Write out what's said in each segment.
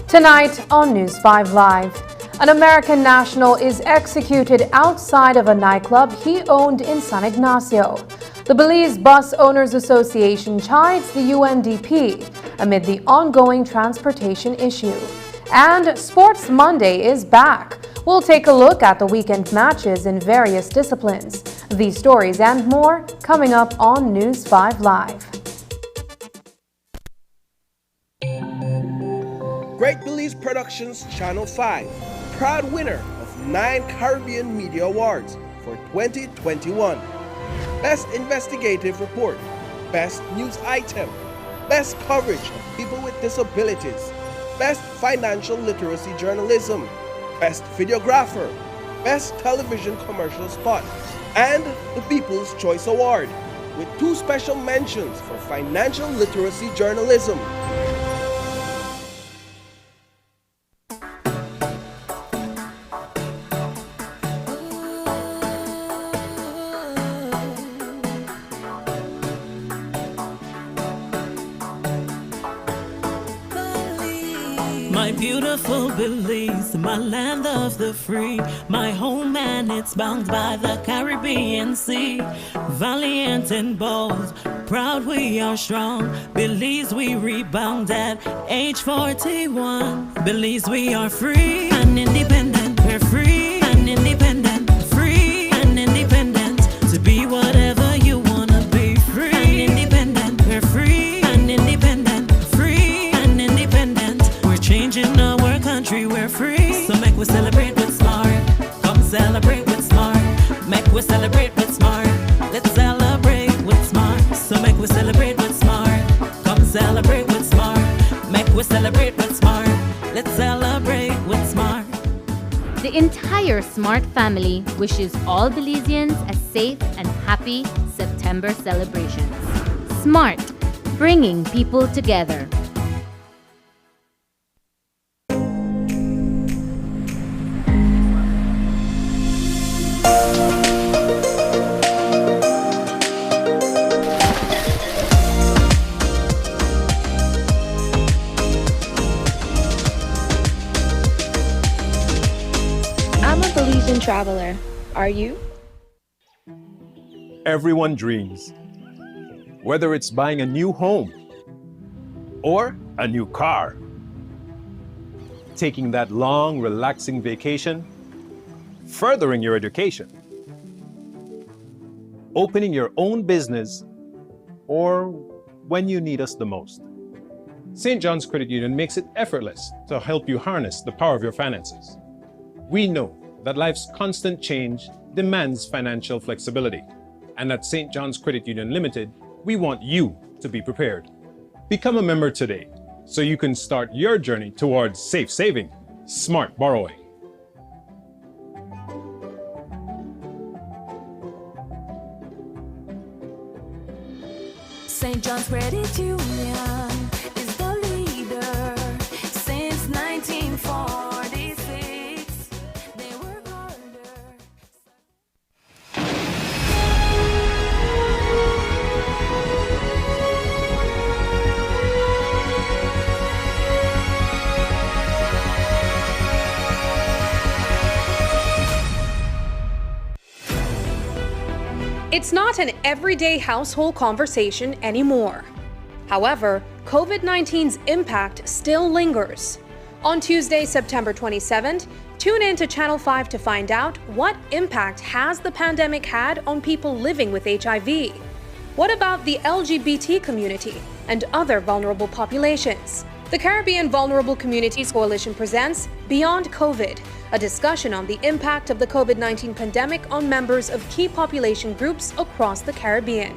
Tonight on News 5 Live, an American national is executed outside of a nightclub he owned in San Ignacio. The Belize Bus Owners Association chides the UNDP amid the ongoing transportation issue. And Sports Monday is back. We'll take a look at the weekend matches in various disciplines. These stories and more coming up on News 5 Live. Great Belize Productions Channel 5, proud winner of 9 Caribbean Media Awards for 2021. Best Investigative Report, Best News Item, Best Coverage of People with Disabilities, Best Financial Literacy Journalism, Best Videographer, Best Television Commercial Spot, and the People's Choice Award, with 2 special mentions for Financial Literacy Journalism. My beautiful Belize, my land of the free, my home and it's bound by the Caribbean Sea. Valiant and bold, proud we are strong. Belize we rebound at age 41. Belize we are free and independent. We're free and independent. Free and independent. To be whatever you wanna be. Free and independent. We're free and independent. Free and independent. We're changing our country. We're free. So make we celebrate with smart. Come celebrate with smart. Make we celebrate with smart. Let's celebrate with smart. So make we celebrate with smart. Come celebrate with smart. Make we celebrate with smart. Let's celebrate with smart. The entire Smart family wishes all Belizeans a safe and happy September celebrations. Smart, bringing people together. Traveler, are you? Everyone dreams. Whether it's buying a new home or a new car, taking that long, relaxing vacation, furthering your education, opening your own business, or when you need us the most. St. John's Credit Union makes it effortless to help you harness the power of your finances. We know that life's constant change demands financial flexibility. And at St. John's Credit Union Limited, we want you to be prepared. Become a member today so you can start your journey towards safe saving, smart borrowing. St. John's Credit Union is the leader since 1946. They work harder. It's not an everyday household conversation anymore. However, COVID-19's impact still lingers. On Tuesday, September 27th, tune in to Channel 5 to find out what impact has the pandemic had on people living with HIV. What about the LGBT community and other vulnerable populations? The Caribbean Vulnerable Communities Coalition presents Beyond COVID, a discussion on the impact of the COVID-19 pandemic on members of key population groups across the Caribbean.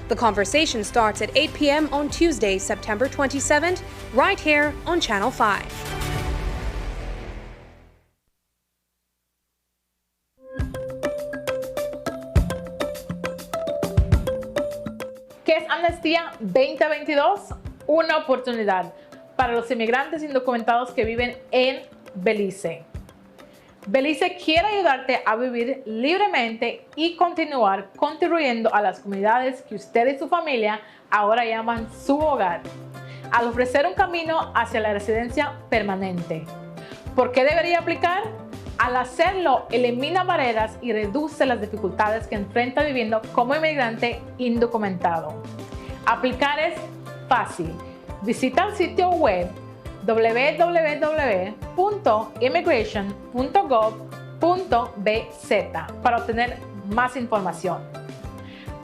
The conversation starts at 8 p.m. on Tuesday, September 27th, right here on Channel 5. ¿Qué es Amnistía 2022? Una oportunidad para los inmigrantes indocumentados que viven en Belice. Belice quiere ayudarte a vivir libremente y continuar contribuyendo a las comunidades que usted y su familia ahora llaman su hogar, al ofrecer un camino hacia la residencia permanente. ¿Por qué debería aplicar? Al hacerlo, elimina barreras y reduce las dificultades que enfrenta viviendo como inmigrante indocumentado. Aplicar es fácil. Visita el sitio web www.immigration.gov.bz para obtener más información.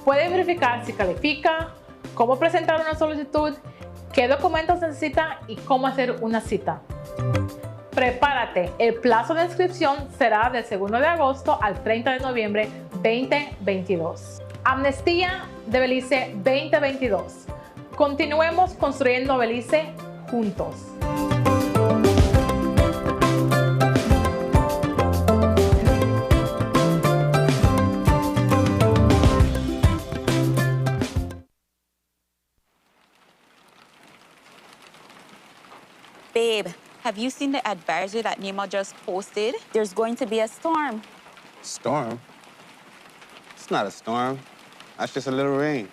Puede verificar si califica, cómo presentar una solicitud, qué documentos necesita y cómo hacer una cita. Prepárate, el plazo de inscripción será del 2 de agosto al 30 de noviembre 2022. Amnistía de Belice 2022. Continuemos construyendo Belice juntos. Babe, have you seen the advisory that NEMA just posted? There's going to be a storm. Storm? It's not a storm. That's just a little rain.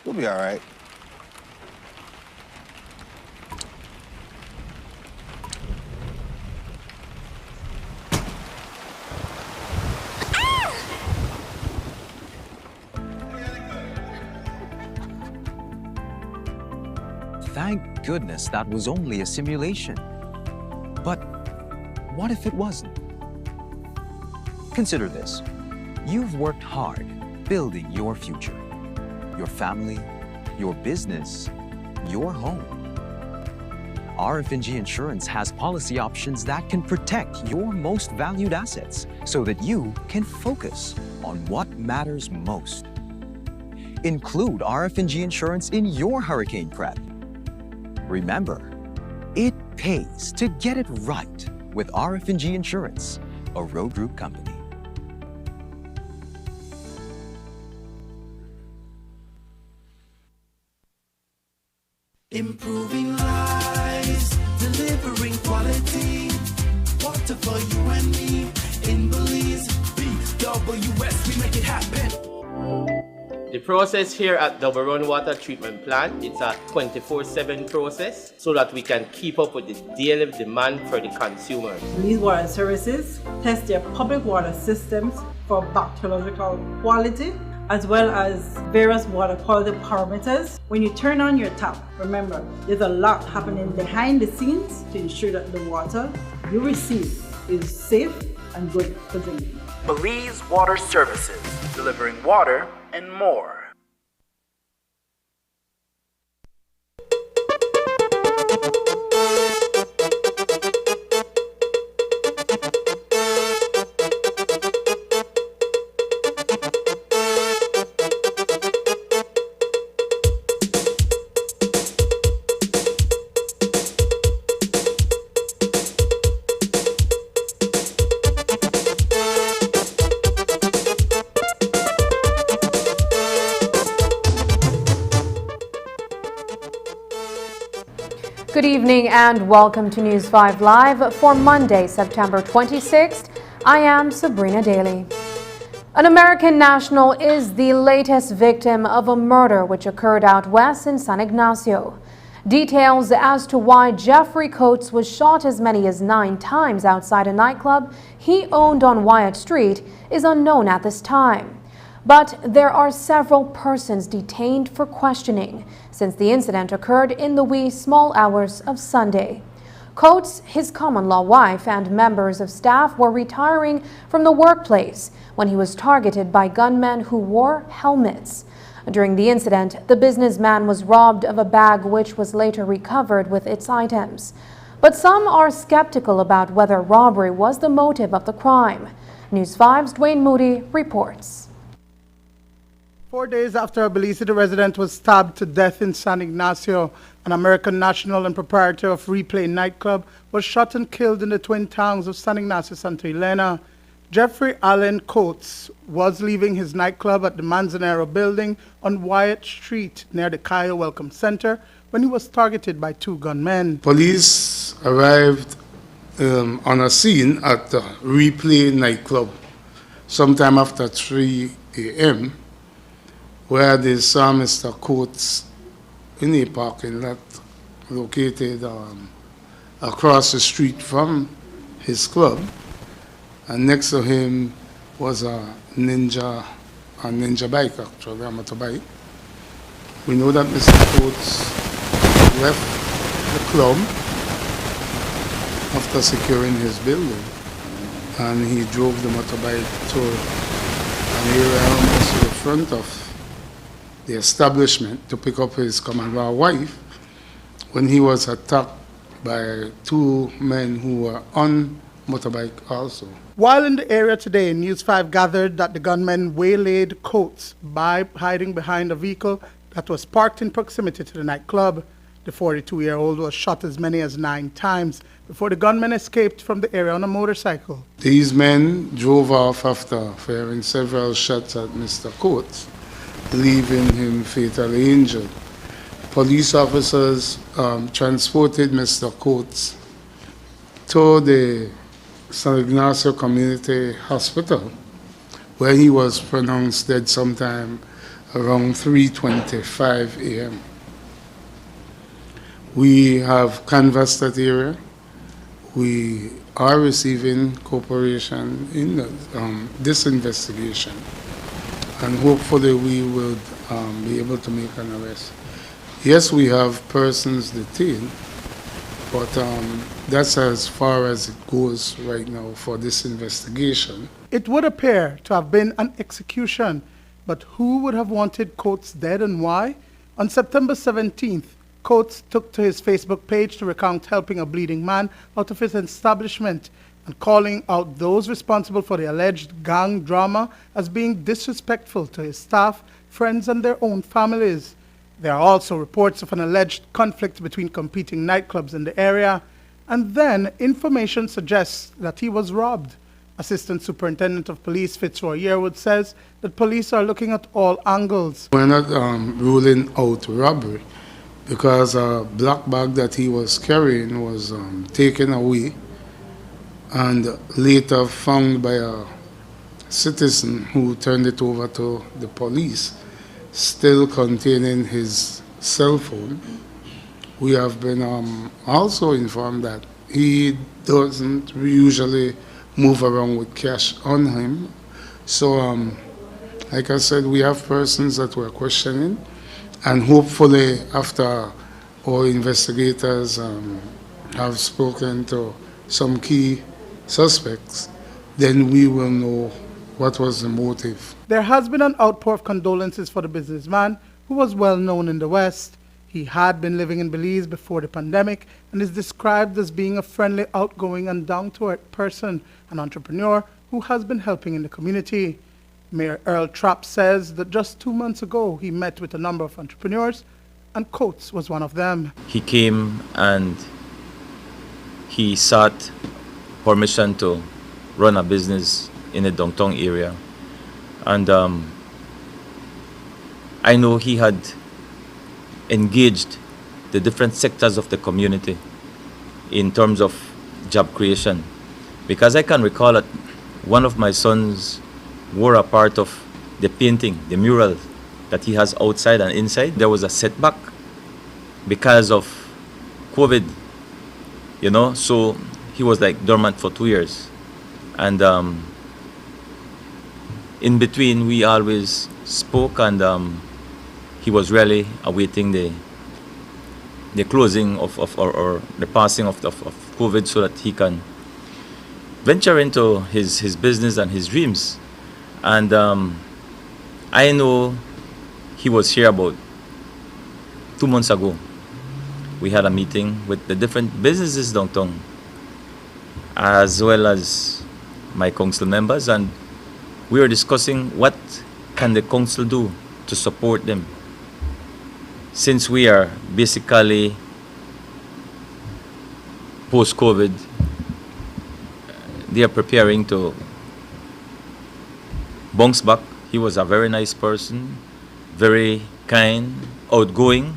We'll be all right. Thank goodness that was only a simulation. But what if it wasn't? Consider this. You've worked hard building your future, your family, your business, your home. RF&G Insurance has policy options that can protect your most valued assets so that you can focus on what matters most. Include RF&G Insurance in your hurricane prep. Remember, it pays to get it right with RF&G Insurance, a Road Group company. Improving lives, delivering quality. Water for you and me. In Belize, BWS, we make it happen. The process here at the Barone Water Treatment Plant, it's a 24/7 process so that we can keep up with the daily demand for the consumers. Belize Water Services test their public water systems for bacteriological quality as well as various water quality parameters. When you turn on your tap, remember, there's a lot happening behind the scenes to ensure that the water you receive is safe and good for drinking. Belize Water Services, delivering water and more. Good evening and welcome to News 5 Live for Monday, September 26th. I am Sabrina Daly. An American national is the latest victim of a murder which occurred out west in San Ignacio. Details as to why Jeffrey Coates was shot as many as 9 times outside a nightclub he owned on Wyatt Street is unknown at this time. But there are several persons detained for questioning since the incident occurred in the wee small hours of Sunday. Coates, his common-law wife, and members of staff were retiring from the workplace when he was targeted by gunmen who wore helmets. During the incident, the businessman was robbed of a bag which was later recovered with its items. But some are skeptical about whether robbery was the motive of the crime. News 5's Dwayne Moody reports. 4 days after a Belize City resident was stabbed to death in San Ignacio, an American national and proprietor of Replay nightclub was shot and killed in the twin towns of San Ignacio, Santa Elena. Jeffrey Allen Coates was leaving his nightclub at the Manzanero building on Wyatt Street near the Cayo Welcome Center when he was targeted by two gunmen. Police arrived on a scene at the Replay nightclub sometime after 3 a.m. where they saw Mr. Coates in a parking lot located across the street from his club, and next to him was a ninja bike, actually, a motorbike. We know that Mr. Coates left the club after securing his building, and he drove the motorbike to an area almost to the front of the establishment to pick up his common-law wife when he was attacked by two men who were on motorbike also. While in the area today, News 5 gathered that the gunmen waylaid Coates by hiding behind a vehicle that was parked in proximity to the nightclub. The 42-year-old was shot as many as 9 times before the gunmen escaped from the area on a motorcycle. These men drove off after firing several shots at Mr. Coates, leaving him fatally injured. Police officers transported Mr. Coates to the San Ignacio Community Hospital, where he was pronounced dead sometime around 3:25 a.m. We have canvassed that area. We are receiving cooperation in this investigation, and hopefully we will be able to make an arrest. Yes, we have persons detained, but that's as far as it goes right now for this investigation. It would appear to have been an execution, but who would have wanted Coates dead and why? On September 17th, Coates took to his Facebook page to recount helping a bleeding man out of his establishment and calling out those responsible for the alleged gang drama as being disrespectful to his staff, friends, and their own families. There are also reports of an alleged conflict between competing nightclubs in the area, and then information suggests that he was robbed. Assistant Superintendent of Police Fitzroy Yearwood says that police are looking at all angles. We're not ruling out robbery because a black bag that he was carrying was taken away and later found by a citizen who turned it over to the police, still containing his cell phone. We have been also informed that he doesn't usually move around with cash on him. So, like I said, we have persons that we're questioning, and hopefully after our investigators have spoken to some key suspects, then we will know what was the motive. There has been an outpour of condolences for the businessman who was well known in the West. He had been living in Belize before the pandemic and is described as being a friendly, outgoing, and down-to-earth person, an entrepreneur who has been helping in the community. Mayor Earl Trapp says that just 2 months ago he met with a number of entrepreneurs, and Coates was one of them. He came and he sought permission to run a business in the downtown area, and I know he had engaged the different sectors of the community in terms of job creation, because I can recall that one of my sons were a part of the painting, the mural that he has outside and inside. There was a setback because of COVID, you know, so he was like dormant for 2 years. And in between, we always spoke, and he was really awaiting the the closing or the passing of COVID so that he can venture into his business and his dreams. And I know he was here about 2 months ago. We had a meeting with the different businesses downtown, as well as my council members, and we were discussing what can the council do to support them, since we are basically post-COVID. They are preparing to bounce back. He was a very nice person, very kind, outgoing,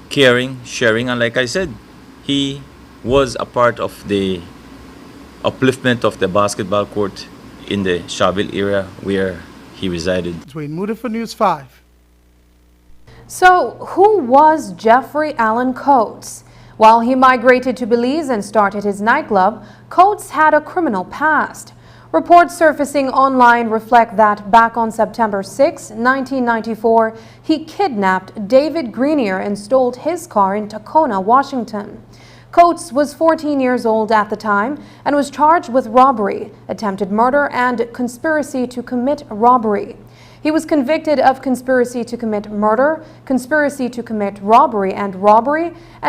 caring, sharing, and like I said, he was a part of the upliftment of the basketball court in the Sharville area where he resided. Dwayne Moody for News 5. So, who was Jeffrey Allen Coates? While he migrated to Belize and started his nightclub, Coates had a criminal past. Reports surfacing online reflect that back on September 6, 1994, he kidnapped David Greenier and stole his car in Tacona, Washington. Coates was 14 years old at the time and was charged with robbery, attempted murder, and conspiracy to commit robbery. He was convicted of conspiracy to commit murder, conspiracy to commit robbery, and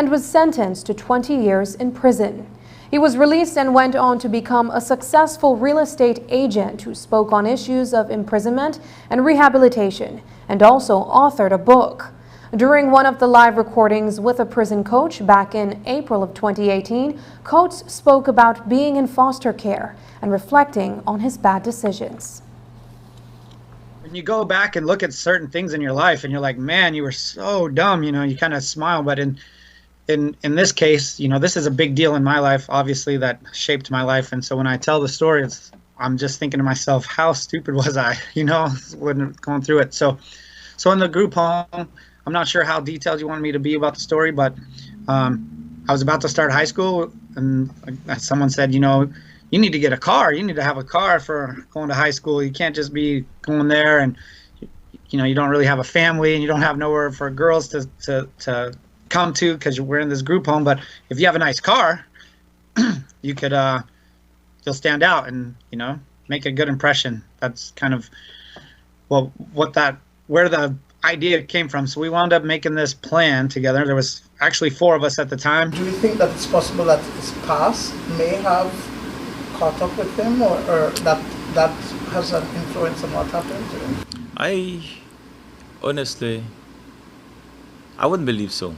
was sentenced to 20 years in prison. He was released and went on to become a successful real estate agent who spoke on issues of imprisonment and rehabilitation, and also authored a book. During one of the live recordings with a prison coach back in April of 2018, Coates spoke about being in foster care and reflecting on his bad decisions. When you go back and look at certain things in your life and you're like, man, you were so dumb, you know, you kind of smile. But in this case, you know, this is a big deal in my life, obviously, that shaped my life. And so when I tell the story, I'm just thinking to myself, how stupid was I, you know, when going through it. So in the group home, I'm not sure how detailed you want me to be about the story, but I was about to start high school, and someone said, you know, you need to get a car. You need to have a car for going to high school. You can't just be going there and, you know, you don't really have a family and you don't have nowhere for girls to come to because we're in this group home. But if you have a nice car, you could, you'll stand out and, you know, make a good impression. That's kind of, well, where the idea came from. So we wound up making this plan together. There was actually 4 of us at the time. Do you think that it's possible that his past may have caught up with him, or that has an influence on what happened to him? I honestly, I wouldn't believe so.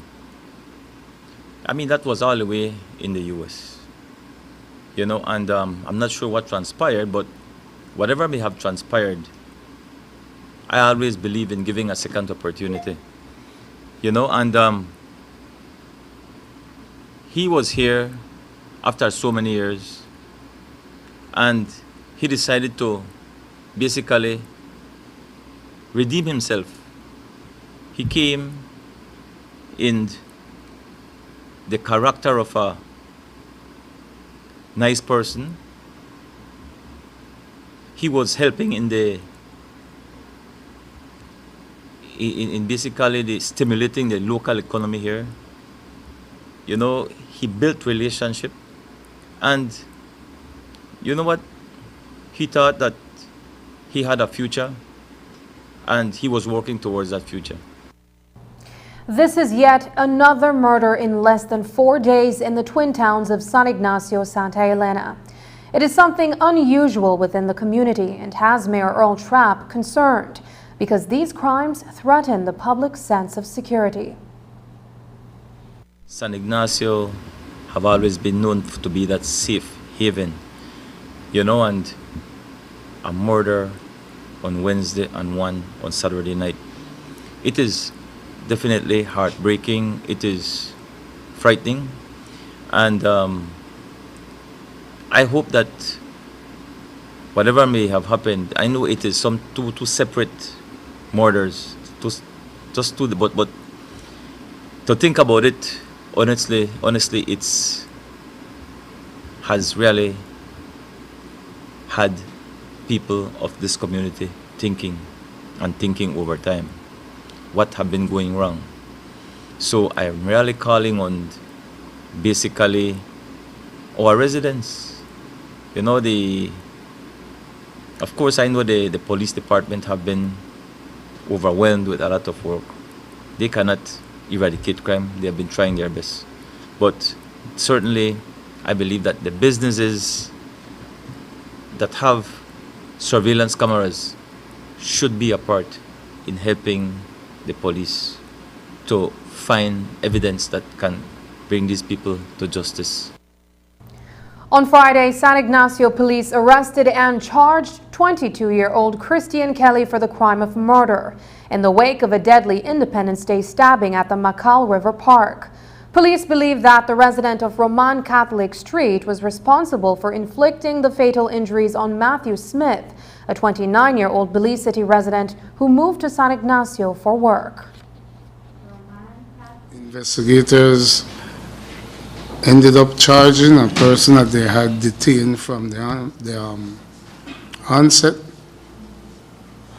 I mean, that was all the way in the US, you know, and I'm not sure what transpired, but whatever may have transpired, I always believe in giving a second opportunity, you know, and he was here after so many years, and he decided to basically redeem himself. He came in the character of a nice person. He was helping in basically the stimulating the local economy here. You know, he built relationship, and you know what? He thought that he had a future, and he was working towards that future. This is yet another murder in less than 4 days in the twin towns of San Ignacio, Santa Elena. It is something unusual within the community and has Mayor Earl Trapp concerned because these crimes threaten the public's sense of security. San Ignacio have always been known to be that safe haven, you know, and a murder on Wednesday and one on Saturday night. It is definitely heartbreaking. It is frightening, and I hope that whatever may have happened, I know it is some two separate murders, but to think about it, honestly, it's has really had people of this community thinking over time what have been going wrong. So I'm really calling on basically our residents. You know, of course I know the police department have been overwhelmed with a lot of work. They cannot eradicate crime. They have been trying their best. But certainly I believe that the businesses that have surveillance cameras should be a part in helping the police to find evidence that can bring these people to justice. On Friday, San Ignacio police arrested and charged 22-year-old Christian Kelly for the crime of murder in the wake of a deadly Independence Day stabbing at the Macal River Park. Police believe that the resident of Roman Catholic Street was responsible for inflicting the fatal injuries on Matthew Smith, a 29-year-old Belize City resident who moved to San Ignacio for work. Investigators ended up charging a person that they had detained from the onset,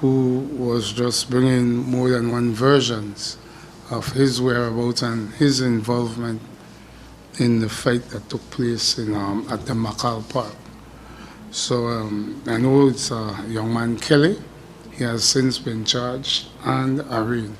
who was just bringing more than one versions of his whereabouts and his involvement in the fight that took place in, at the Macal Park. So I know it's a young man, Kelly. He has since been charged and arraigned.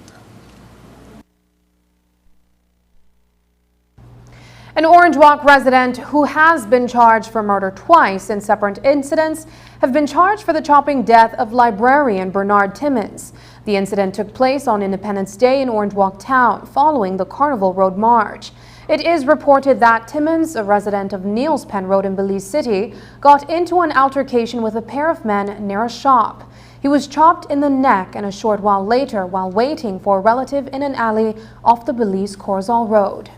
An Orange Walk resident who has been charged for murder twice in separate incidents have been charged for the chopping death of librarian Bernard Timmons. The incident took place on Independence Day in Orange Walk town following the Carnival Road March. It is reported that Timmons, a resident of Neils Pen Road in Belize City, got into an altercation with a pair of men near a shop. He was chopped in the neck, and a short while later, while waiting for a relative in an alley off the Belize Corzal Road.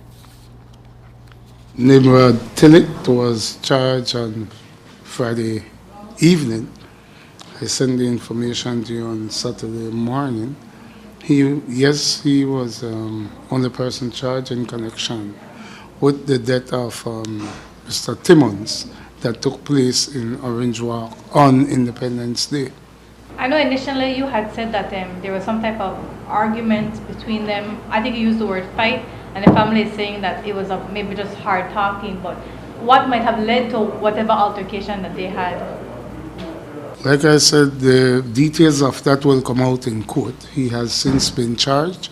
Nimrod Tillit was charged on Friday evening. I sent the information to you on Saturday morning. He was only person charged in connection with the death of Mr. Timmons that took place in Orange Walk on Independence Day. I know initially you had said that there was some type of argument between them. I think you used the word fight, and the family is saying that it was maybe just hard talking, but what might have led to whatever altercation that they had? Like I said, the details of that will come out in court. He has since been charged.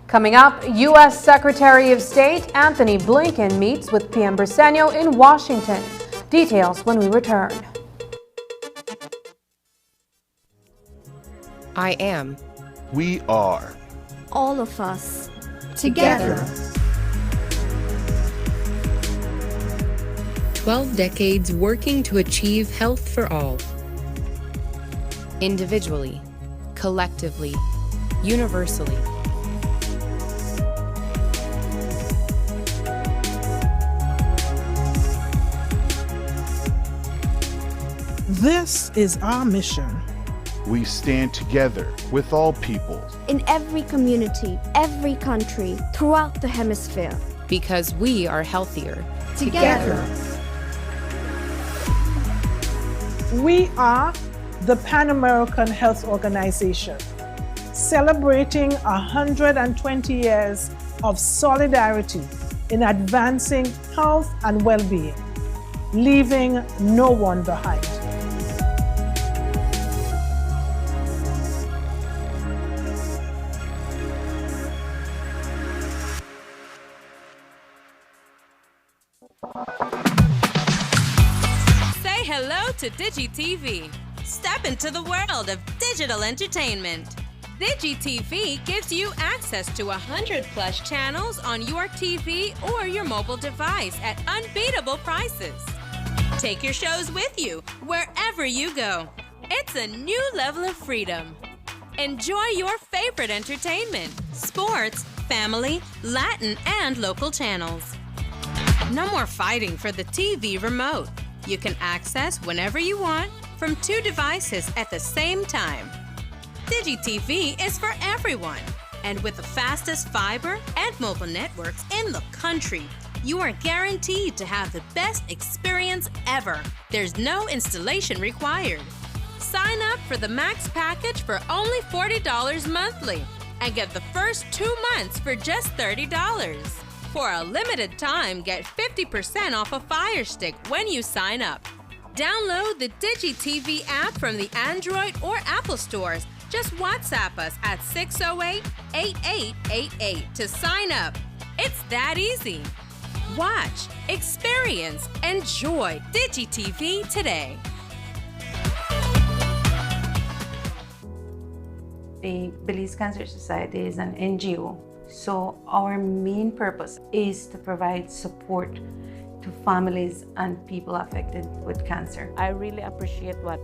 Coming up, U.S. Secretary of State Anthony Blinken meets with PM Briceño in Washington. Details when we return. I am. We are. All of us. Together. 12 decades working to achieve health for all. Individually, collectively, universally. This is our mission. We stand together with all people. In every community, every country, throughout the hemisphere. Because we are healthier. Together. We are the Pan American Health Organization, celebrating 120 years of solidarity in advancing health and well-being, leaving no one behind. Say hello to DigiTV. Step into the world of digital entertainment. DigiTV gives you access to 100+ channels on your TV or your mobile device at unbeatable prices. Take your shows with you wherever you go. It's a new level of freedom. Enjoy your favorite entertainment, sports, family, Latin, and local channels. No more fighting for the TV remote. You can access whenever you want from 2 devices at the same time. DigiTV is for everyone. And with the fastest fiber and mobile networks in the country, you are guaranteed to have the best experience ever. There's no installation required. Sign up for the Max package for only $40 monthly. and get the first 2 months for just $30. For a limited time, get 50% off a Fire Stick when you sign up. Download the DigiTV app from the Android or Apple stores. Just WhatsApp us at 608-8888 to sign up. It's that easy. Watch, experience, enjoy DigiTV today. The Belize Cancer Society is an NGO, so our main purpose is to provide support to families and people affected with cancer. I really appreciate what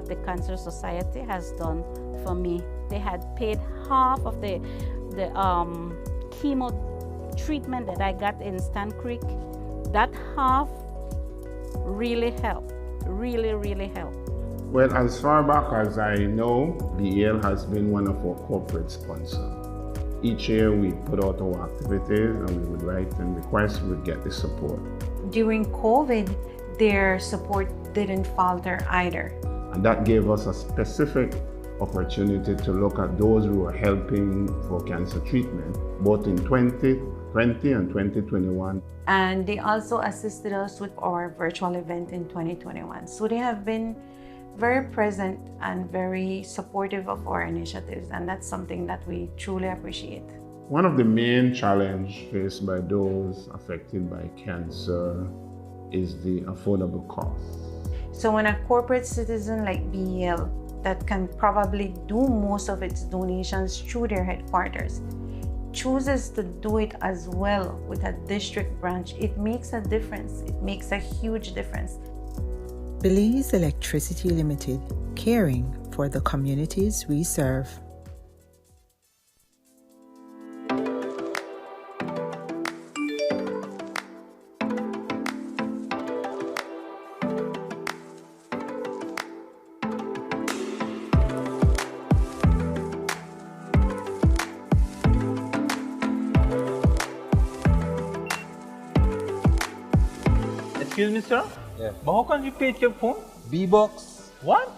the Cancer Society has done for me. They had paid half of the chemo treatment that I got in Stan Creek. That half really helped, really helped. Well, as far back as I know, BEL has been one of our corporate sponsors. Each year we put out our activities and we would write and request we would get the support. During COVID, their support didn't falter either. And that gave us a specific opportunity to look at those who are helping for cancer treatment, both in 2020 and 2021. And they also assisted us with our virtual event in 2021. So they have been very present and very supportive of our initiatives, and that's something that we truly appreciate. One of the main challenges faced by those affected by cancer is the affordable cost. So when a corporate citizen like BEL that can probably do most of its donations through their headquarters chooses to do it as well with a district branch, it makes a difference. It makes a huge difference. Belize Electricity Limited, caring for the communities we serve. Excuse me, sir? Yeah. But how can you pay with your phone? B-Box. What?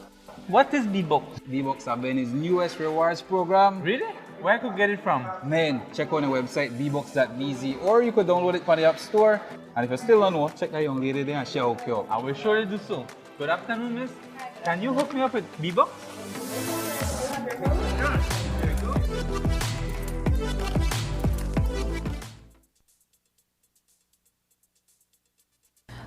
What is B-Box? B-Box have been his newest rewards program. Really? Where I could get it from? Man, check on the website bbox.bz or you could download it from the App Store. And if you still don't know, check that young lady there and she'll hook you up. I will surely do so. Good afternoon, miss. Can you hook me up with B-Box?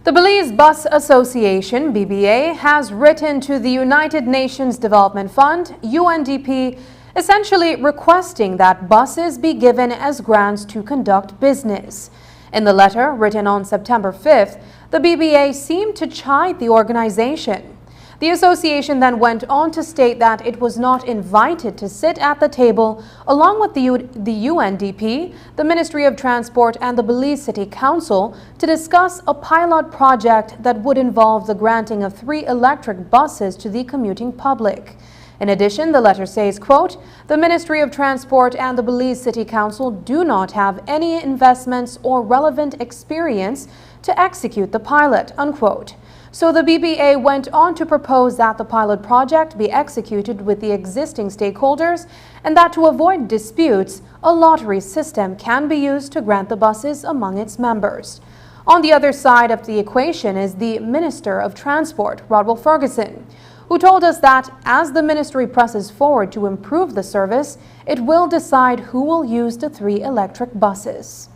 The Belize Bus Association, BBA, has written to the United Nations Development Fund, UNDP, essentially requesting that buses be given as grants to conduct business. In the letter, written on September 5th, the BBA seemed to chide the organization. The association then went on to state that it was not invited to sit at the table along with the UNDP, the Ministry of Transport and the Belize City Council to discuss a pilot project that would involve the granting of 3 electric buses to the commuting public. In addition, the letter says, quote, "The Ministry of Transport and the Belize City Council do not have any investments or relevant experience to execute the pilot," unquote. So the BBA went on to propose that the pilot project be executed with the existing stakeholders and that to avoid disputes, a lottery system can be used to grant the buses among its members. On the other side of the equation is the Minister of Transport, Rodwell Ferguson, who told us that as the ministry presses forward to improve the service, it will decide who will use the 3 electric buses.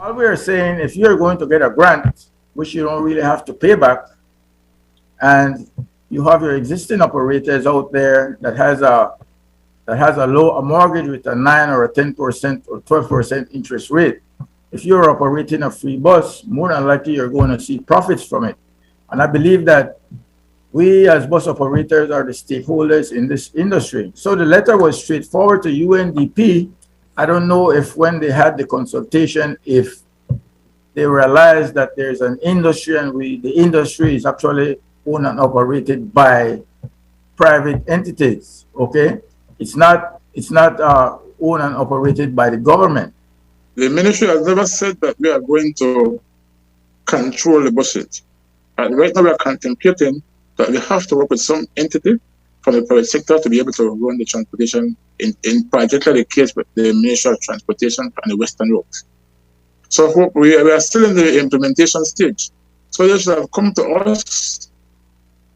All we are saying, if you're going to get a grant, which you don't really have to pay back, and you have your existing operators out there that has a mortgage with a 9 or a 10% or 12% interest rate. If you're operating a free bus, more than likely you're going to see profits from it. And I believe that we as bus operators are the stakeholders in this industry. So the letter was straightforward to UNDP. I don't know if when they had the consultation, if they realized that there's an industry and the industry is actually owned and operated by private entities, okay? It's not owned and operated by the government. The ministry has never said that we are going to control the budget. And right now we are contemplating that we have to work with some entity from the private sector to be able to run the transportation in particular the case with the Ministry of Transportation and the Western Route. So we are still in the implementation stage. So they should have come to us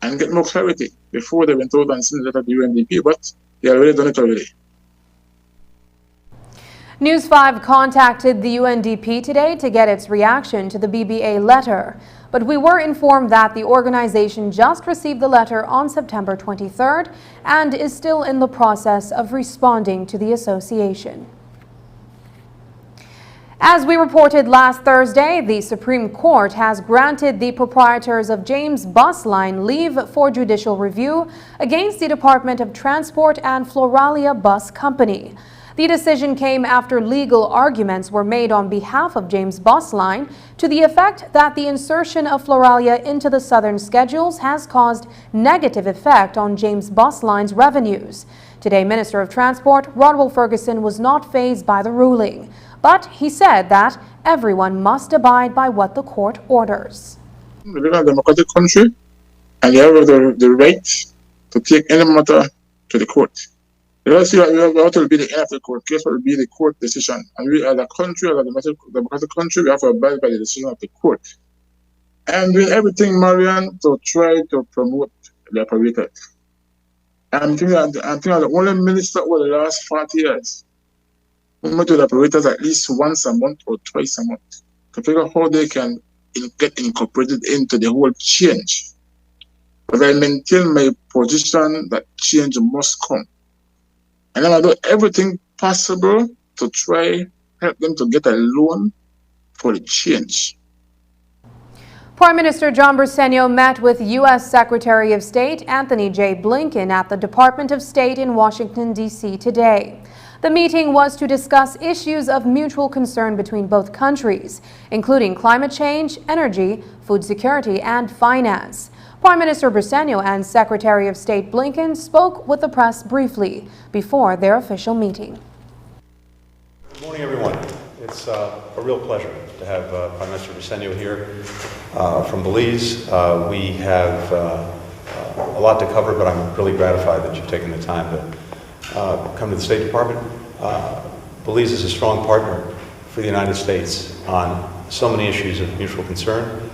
and get more clarity before they went out and sent a letter to the UNDP, but they already done it already. News 5 contacted the UNDP today to get its reaction to the BBA letter, but we were informed that the organization just received the letter on September 23rd and is still in the process of responding to the association. As we reported last Thursday, the Supreme Court has granted the proprietors of James Bus Line leave for judicial review against the Department of Transport and Floralia Bus Company. The decision came after legal arguments were made on behalf of James Bus Line to the effect that the insertion of Floralia into the Southern schedules has caused negative effect on James Bus Line's revenues. Today, Minister of Transport Rodwell Ferguson was not fazed by the ruling, but he said that everyone must abide by what the court orders. We live in a democratic country, and you have the right to take any matter to the court. You don't see what will be the end of the court case, what will be the court decision. And we, as a country, as a democratic country, we have to abide by the decision of the court. I'm doing everything, Marian, to try to promote the operators. I'm thinking the only minister over the last 40 years who met with operators at least once a month or twice a month to figure out how they can get incorporated into the whole change. But I maintain my position that change must come. And then I do everything possible to try help them to get a loan for the change. Prime Minister John Briceño met with U.S. Secretary of State Anthony J. Blinken at the Department of State in Washington, D.C. today. The meeting was to discuss issues of mutual concern between both countries, including climate change, energy, food security, and finance. Prime Minister Briceño and Secretary of State Blinken spoke with the press briefly before their official meeting. Good morning, everyone. It's a real pleasure to have Prime Minister Briceño here from Belize. We have a lot to cover, but I'm really gratified that you've taken the time to come to the State Department. Belize is a strong partner for the United States on so many issues of mutual concern.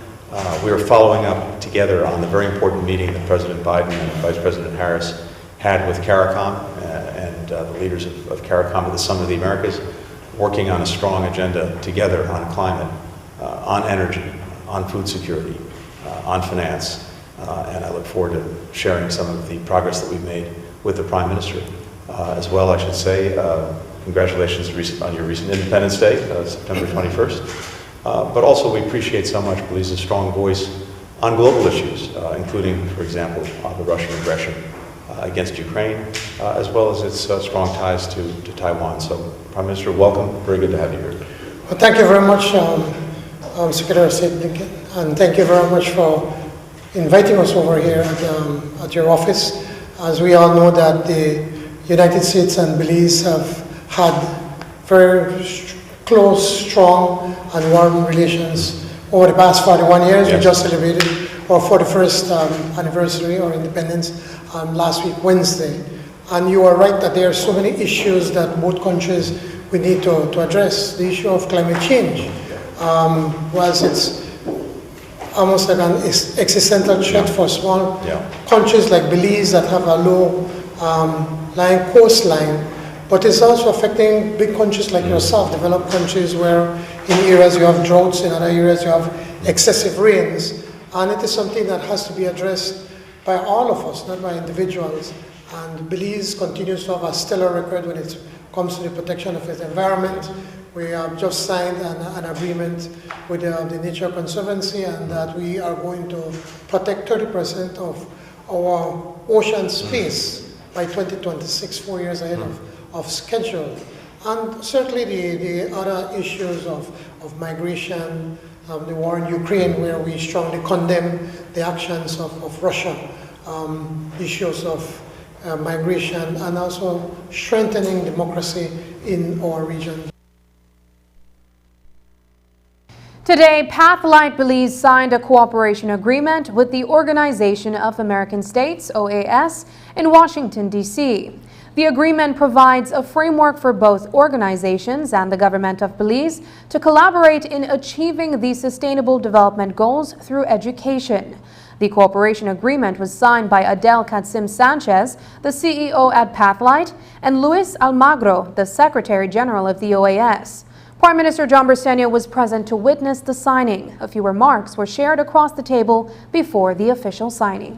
We are following up together on the very important meeting that President Biden and Vice President Harris had with CARICOM and the leaders of CARICOM at the Summit of the Americas, working on a strong agenda together on climate, on energy, on food security, on finance, and I look forward to sharing some of the progress that we've made with the Prime Minister. As well, I should say, congratulations on your recent Independence Day, September 21st. But also we appreciate so much Belize's strong voice on global issues, including, for example, the Russian aggression against Ukraine, as well as its strong ties to Taiwan. So, Prime Minister, welcome. Very good to have you here. Well, thank you very much, Secretary of State Blinken, and thank you very much for inviting us over here at your office. As we all know that the United States and Belize have had very close, strong, and warm relations over the past 41 years. Yes. We just celebrated our 41st anniversary or independence last week, Wednesday. And you are right that there are so many issues that both countries we need to address. The issue of climate change, was it's almost like an existential threat for small countries like Belize that have a low coastline, but it's also affecting big countries like yourself, developed countries where in areas you have droughts, in other areas you have excessive rains, and it is something that has to be addressed by all of us, not by individuals. And Belize continues to have a stellar record when it comes to the protection of its environment. We have just signed an agreement with the Nature Conservancy, and that we are going to protect 30% of our ocean space by 2026, 4 years ahead of schedule. And certainly the other issues of migration, the war in Ukraine, where we strongly condemn the actions of Russia, issues of migration, and also strengthening democracy in our region. Today, Pathlight Belize signed a cooperation agreement with the Organization of American States, OAS, in Washington, D.C. The agreement provides a framework for both organizations and the government of Belize to collaborate in achieving the Sustainable Development Goals through education. The cooperation agreement was signed by Adel Katsim Sanchez, the CEO at Pathlight, and Luis Almagro, the Secretary General of the OAS. Prime Minister John Briceño was present to witness the signing. A few remarks were shared across the table before the official signing.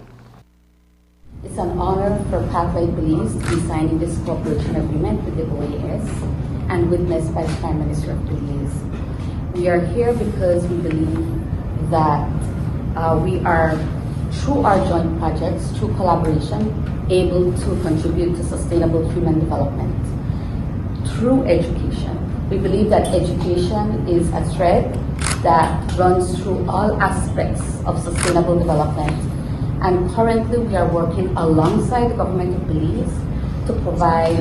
It's an honor for Pathlight Belize to be signing this cooperation agreement with the OAS and witnessed by the Prime Minister of Belize. We are here because we believe that we are, through our joint projects, through collaboration, able to contribute to sustainable human development through education. We believe that education is a thread that runs through all aspects of sustainable development. And currently we are working alongside the government of Belize to provide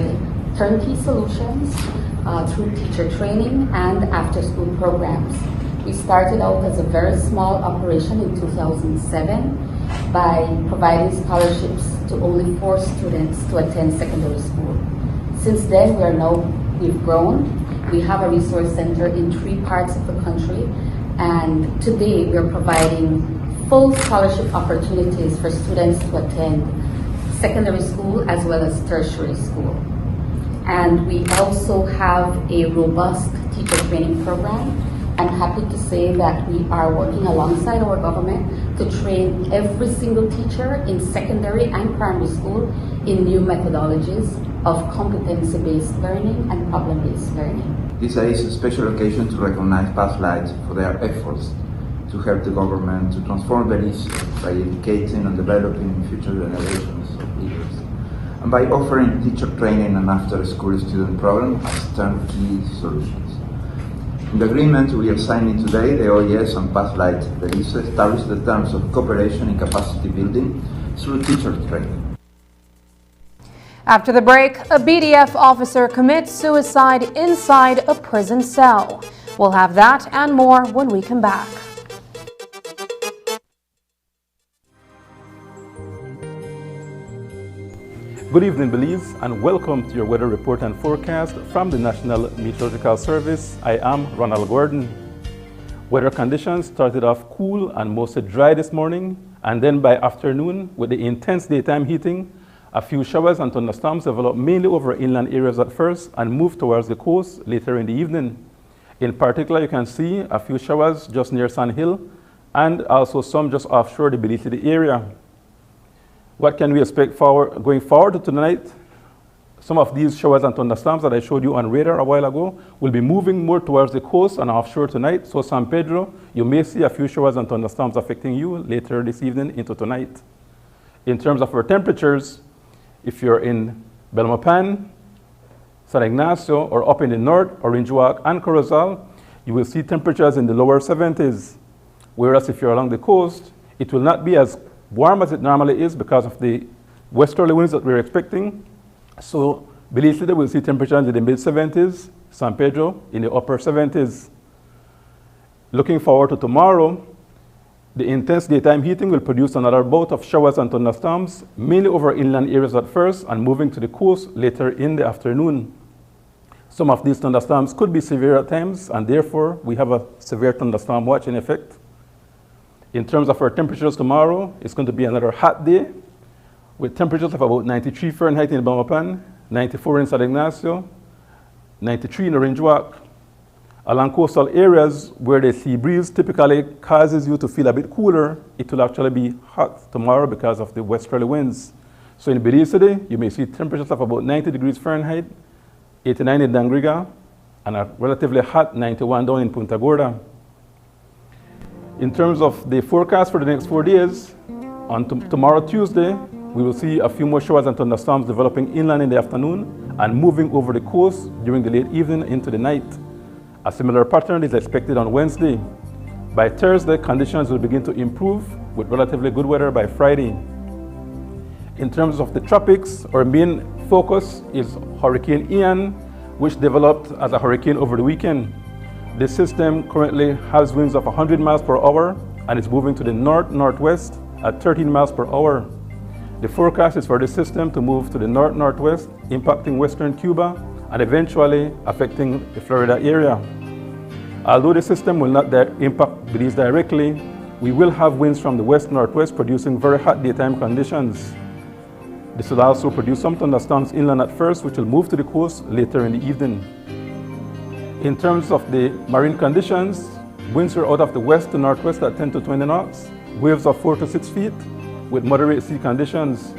turnkey solutions through teacher training and after-school programs. We started out as a very small operation in 2007 by providing scholarships to only 4 students to attend secondary school. Since then, we've grown. We have a resource center in 3 parts of the country, and today we are providing full scholarship opportunities for students to attend secondary school as well as tertiary school. And we also have a robust teacher training program. I'm happy to say that we are working alongside our government to train every single teacher in secondary and primary school in new methodologies of competency-based learning and problem-based learning. This is a special occasion to recognize Pathlight for their efforts to help the government to transform Belize by educating and developing future generations of leaders, and by offering teacher training and after-school student programs as turnkey solutions. In the agreement we are signing today, the OAS and Pathlight Belize establish the terms of cooperation in capacity building through teacher training. After the break, a BDF officer commits suicide inside a prison cell. We'll have that and more when we come back. Good evening, Belize, and welcome to your weather report and forecast from the National Meteorological Service. I am Ronald Gordon. Weather conditions started off cool and mostly dry this morning, and then by afternoon, with the intense daytime heating, a few showers and thunderstorms developed mainly over inland areas at first and moved towards the coast later in the evening. In particular, you can see a few showers just near Sand Hill and also some just offshore the Belize City area. What can we expect going forward to tonight? Some of these showers and thunderstorms that I showed you on radar a while ago will be moving more towards the coast and offshore tonight. So San Pedro, you may see a few showers and thunderstorms affecting you later this evening into tonight. In terms of our temperatures, if you're in Belama, San Ignacio, or up in the north, Orange Walk and Corozal, you will see temperatures in the lower 70s. Whereas if you're along the coast, it will not be as warm as it normally is because of the westerly winds that we're expecting. So Belize City will see temperatures in the mid-70s, San Pedro in the upper 70s. Looking forward to tomorrow, the intense daytime heating will produce another bout of showers and thunderstorms, mainly over inland areas at first and moving to the coast later in the afternoon. Some of these thunderstorms could be severe at times, and therefore we have a severe thunderstorm watch in effect. In terms of our temperatures tomorrow, it's going to be another hot day with temperatures of about 93 Fahrenheit in Belama, 94 in San Ignacio, 93 in Orange Walk. Along coastal areas where the sea breeze typically causes you to feel a bit cooler, it will actually be hot tomorrow because of the westerly winds. So in Belize City, you may see temperatures of about 90 degrees Fahrenheit, 89 in Dangriga, and a relatively hot 91 down in Punta Gorda. In terms of the forecast for the next 4 days, on tomorrow Tuesday, we will see a few more showers and thunderstorms developing inland in the afternoon and moving over the coast during the late evening into the night. A similar pattern is expected on Wednesday. By Thursday, conditions will begin to improve with relatively good weather by Friday. In terms of the tropics, our main focus is Hurricane Ian, which developed as a hurricane over the weekend. This system currently has winds of 100 miles per hour and is moving to the north-northwest at 13 miles per hour. The forecast is for this system to move to the north-northwest, impacting western Cuba and eventually affecting the Florida area. Although the system will not impact Belize directly, we will have winds from the west-northwest producing very hot daytime conditions. This will also produce some thunderstorms inland at first, which will move to the coast later in the evening. In terms of the marine conditions, winds are out of the west to northwest at 10 to 20 knots, waves of 4 to 6 feet, with moderate sea conditions.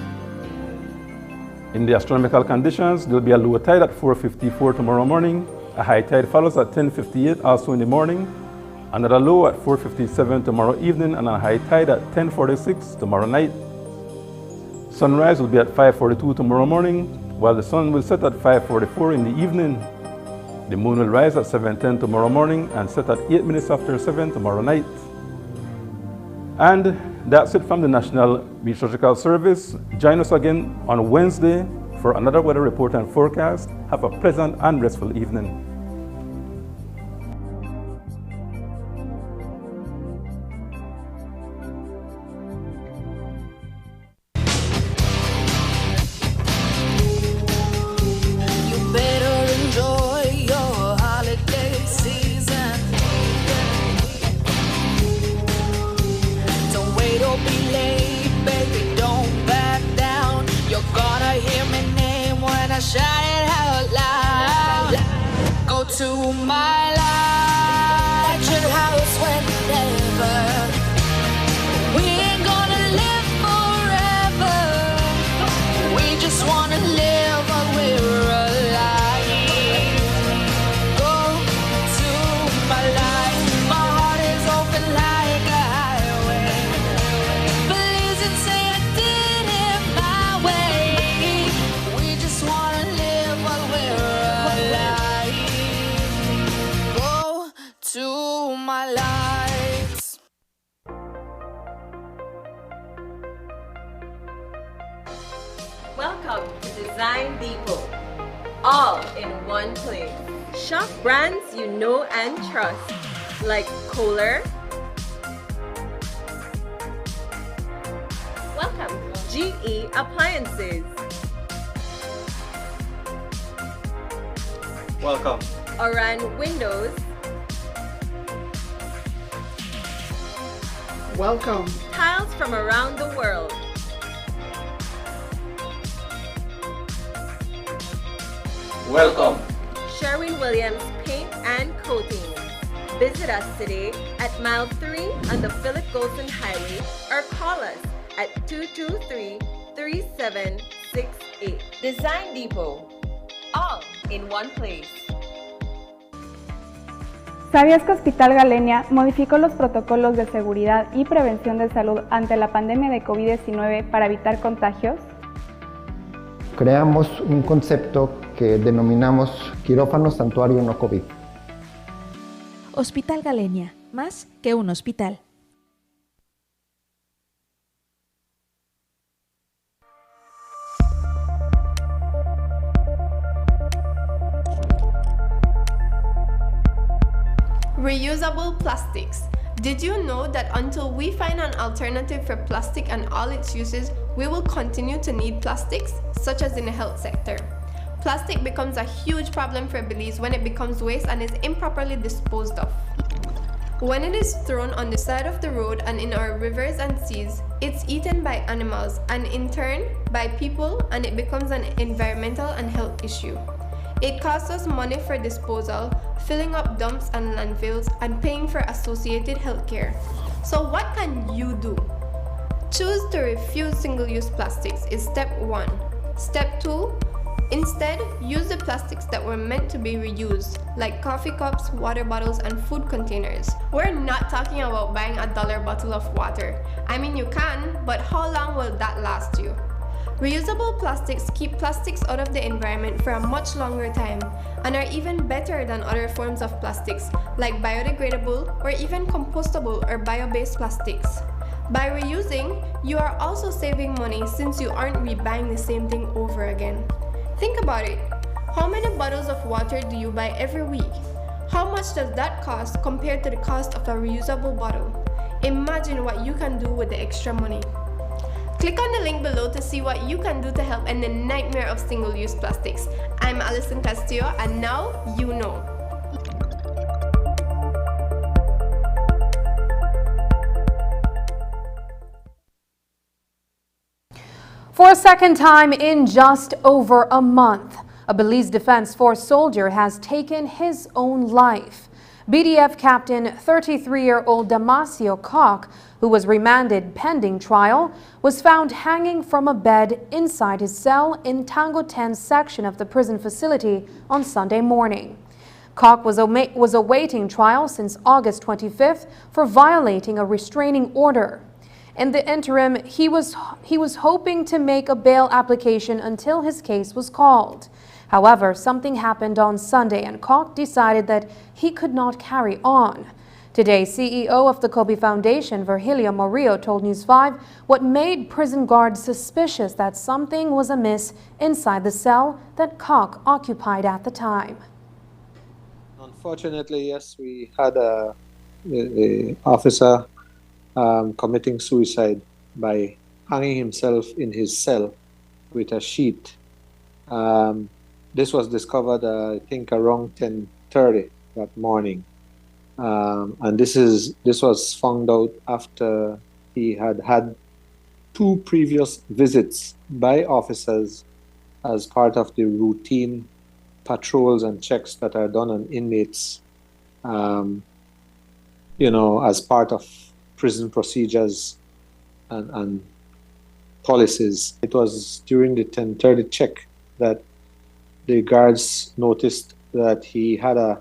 In the astronomical conditions, there will be a low tide at 4:54 tomorrow morning, a high tide follows at 10:58 also in the morning, another low at 4:57 tomorrow evening, and a high tide at 10:46 tomorrow night. Sunrise will be at 5:42 tomorrow morning, while the sun will set at 5:44 in the evening. The moon will rise at 7:10 tomorrow morning and set at 8 minutes after 7 tomorrow night. And that's it from the National Meteorological Service. Join us again on Wednesday for another weather report and forecast. Have a pleasant and restful evening. Shout it out loud. Go to my life. At your house whenever. We ain't gonna live forever. We just wanna live while we're alive. Go to my life. My heart is open like a highway. Please and say I did it my way. We just wanna live while we're alive. Go to my lights. Welcome to Design Depot. All in one place. Shop brands you know and trust, like Kohler. Welcome, GE Appliances. Welcome. Oran Windows. Welcome. Tiles from around the world. Welcome. Sherwin-Williams Paint and Coating. Visit us today at Mile 3 on the Philip Golson Highway or call us at 223-3768. Design Depot. All in one place. ¿Sabías que Hospital Galenia modificó los protocolos de seguridad y prevención de salud ante la pandemia de COVID-19 para evitar contagios? Creamos un concepto que denominamos quirófano santuario no COVID. Hospital Galenia, más que un hospital. Reusable plastics. Did you know that until we find an alternative for plastic and all its uses, we will continue to need plastics, such as in the health sector? Plastic becomes a huge problem for Belize when it becomes waste and is improperly disposed of. When it is thrown on the side of the road and in our rivers and seas, it's eaten by animals and in turn by people, and it becomes an environmental and health issue. It costs us money for disposal, filling up dumps and landfills, and paying for associated healthcare. So what can you do? Choose to refuse single-use plastics is step 1. Step 2, instead, use the plastics that were meant to be reused, like coffee cups, water bottles, and food containers. We're not talking about buying a $1 bottle of water. I mean, you can, but how long will that last you? Reusable plastics keep plastics out of the environment for a much longer time and are even better than other forms of plastics like biodegradable or even compostable or bio-based plastics. By reusing, you are also saving money since you aren't rebuying the same thing over again. Think about it. How many bottles of water do you buy every week? How much does that cost compared to the cost of a reusable bottle? Imagine what you can do with the extra money. Click on the link below to see what you can do to help end the nightmare of single-use plastics. I'm Alison Castillo, and now you know. For a second time in just over a month, a Belize Defense Force soldier has taken his own life. BDF Captain 33-year-old Damasio Koch, who was remanded pending trial, was found hanging from a bed inside his cell in Tango 10 section of the prison facility on Sunday morning. Koch was awaiting trial since August 25th for violating a restraining order. In the interim, he was hoping to make a bail application until his case was called. However, something happened on Sunday and Koch decided that he could not carry on. Today, CEO of the Kobe Foundation, Virgilio Murillo, told News 5 what made prison guards suspicious that something was amiss inside the cell that Koch occupied at the time. Unfortunately, yes, we had a officer committing suicide by hanging himself in his cell with a sheet. This was discovered, I think, around 10:30 that morning. And this was found out after he had 2 previous visits by officers as part of the routine patrols and checks that are done on inmates, as part of prison procedures and policies. It was during the 10:30 check that the guards noticed that he had a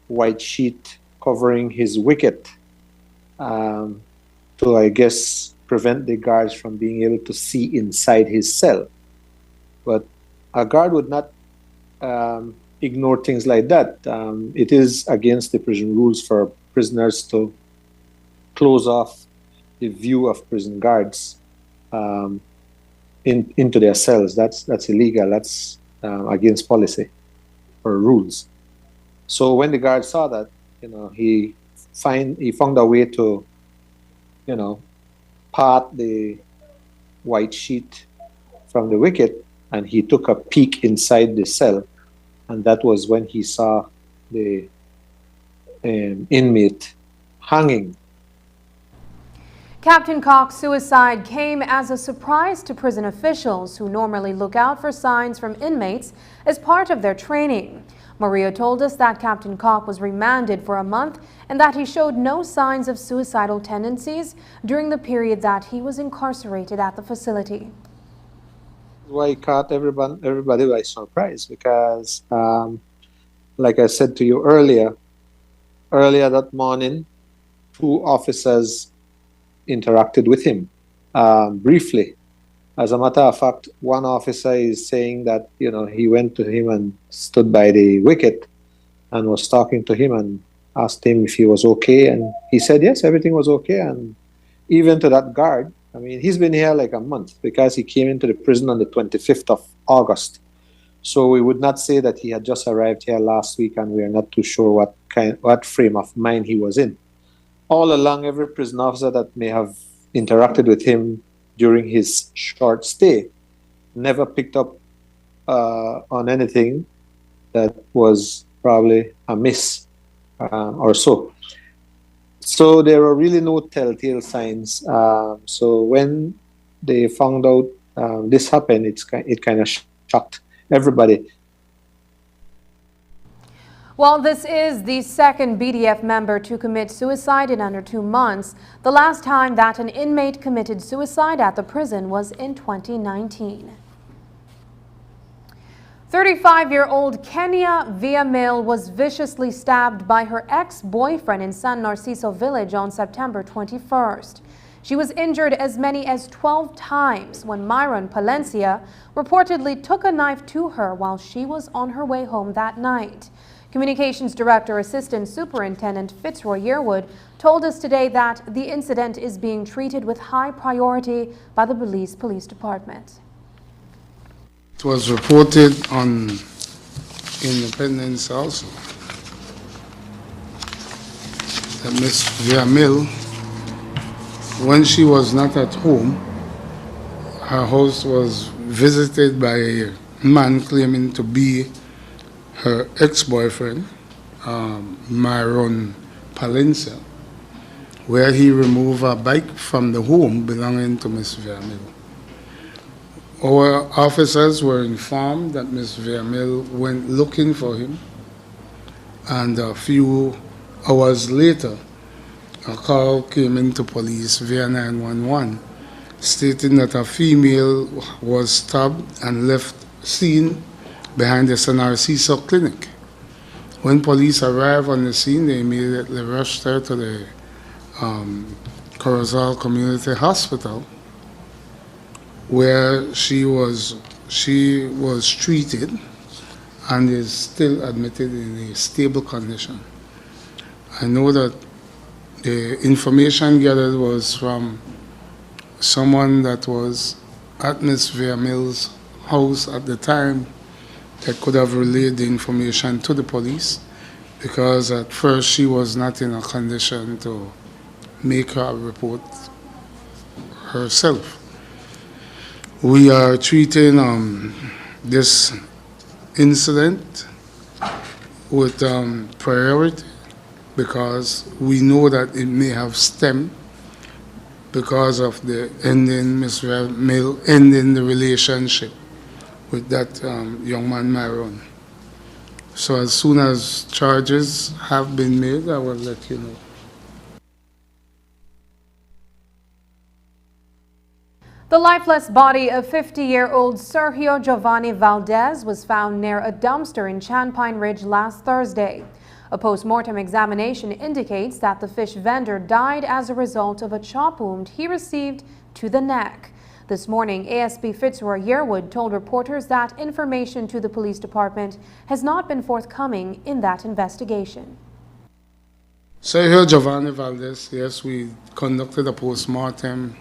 white sheet covering his wicket to, I guess, prevent the guards from being able to see inside his cell. But a guard would not ignore things like that. It is against the prison rules for prisoners to close off the view of prison guards into their cells. That's illegal. That's against policy or rules. So when the guard saw that, he found a way to, part the white sheet from the wicket, and he took a peek inside the cell, and that was when he saw the inmate hanging. Captain Koch's suicide came as a surprise to prison officials who normally look out for signs from inmates as part of their training. Maria told us that Captain Koch was remanded for a month and that he showed no signs of suicidal tendencies during the period that he was incarcerated at the facility. Why it caught everybody by surprise, because like I said to you earlier that morning, 2 officers interacted with him briefly. As a matter of fact, one officer is saying that he went to him and stood by the wicket and was talking to him and asked him if he was okay, and he said yes, everything was okay. And even to that guard, I mean, he's been here like a month because he came into the prison on the 25th of August. So we would not say that he had just arrived here last week and we are not too sure what frame of mind he was in. All along, every prison officer that may have interacted with him during his short stay never picked up on anything that was probably amiss or so. So there were really no telltale signs. So when they found out this happened, it kind of shocked everybody. Well, this is the second BDF member to commit suicide in under 2 months. The last time that an inmate committed suicide at the prison was in 2019. 35-year-old Kenya Villamil was viciously stabbed by her ex-boyfriend in San Narciso village on September 21st. She was injured as many as 12 times when Myron Palencia reportedly took a knife to her while she was on her way home that night. Communications Director Assistant Superintendent Fitzroy Yearwood told us today that the incident is being treated with high priority by the Belize Police Department. It was reported on Independence also that Miss Vermeil, when she was not at home, her house was visited by a man claiming to be her ex-boyfriend, Myron Palencia, where he removed a bike from the home belonging to Miss Vermeil. Our officers were informed that Miss Vermeil went looking for him, and a few hours later, a call came into police via 911 stating that a female was stabbed and left seen behind the Narciso clinic. When police arrived on the scene, they immediately rushed her to the Corozal Community Hospital, where she was treated and is still admitted in a stable condition. I know that the information gathered was from someone that was at Ms. Vermeil's house at the time that could have relayed the information to the police, because at first she was not in a condition to make her report herself. We are treating this incident with priority, because we know that it may have stemmed because of the ending, Ms. Vermeil ending the relationship with that young man, Myron. So as soon as charges have been made, I will let you know. The lifeless body of 50-year-old Sergio Giovanni Valdez was found near a dumpster in Champine Ridge last Thursday. A post-mortem examination indicates that the fish vendor died as a result of a chop wound he received to the neck. This morning, ASP Fitzroy Yearwood told reporters that information to the police department has not been forthcoming in that investigation. Sergio Giovanni Valdez, yes, we conducted a post-mortem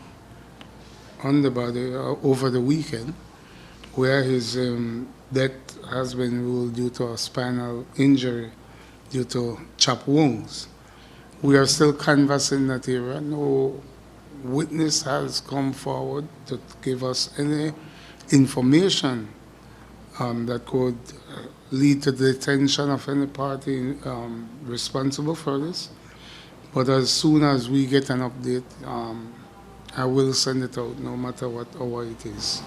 on the body over the weekend, where his death has been ruled due to a spinal injury due to chop wounds. We are still canvassing that area. No witness has come forward to give us any information that could lead to the detention of any party responsible for this. But as soon as we get an update, I will send it out, no matter what hour it is.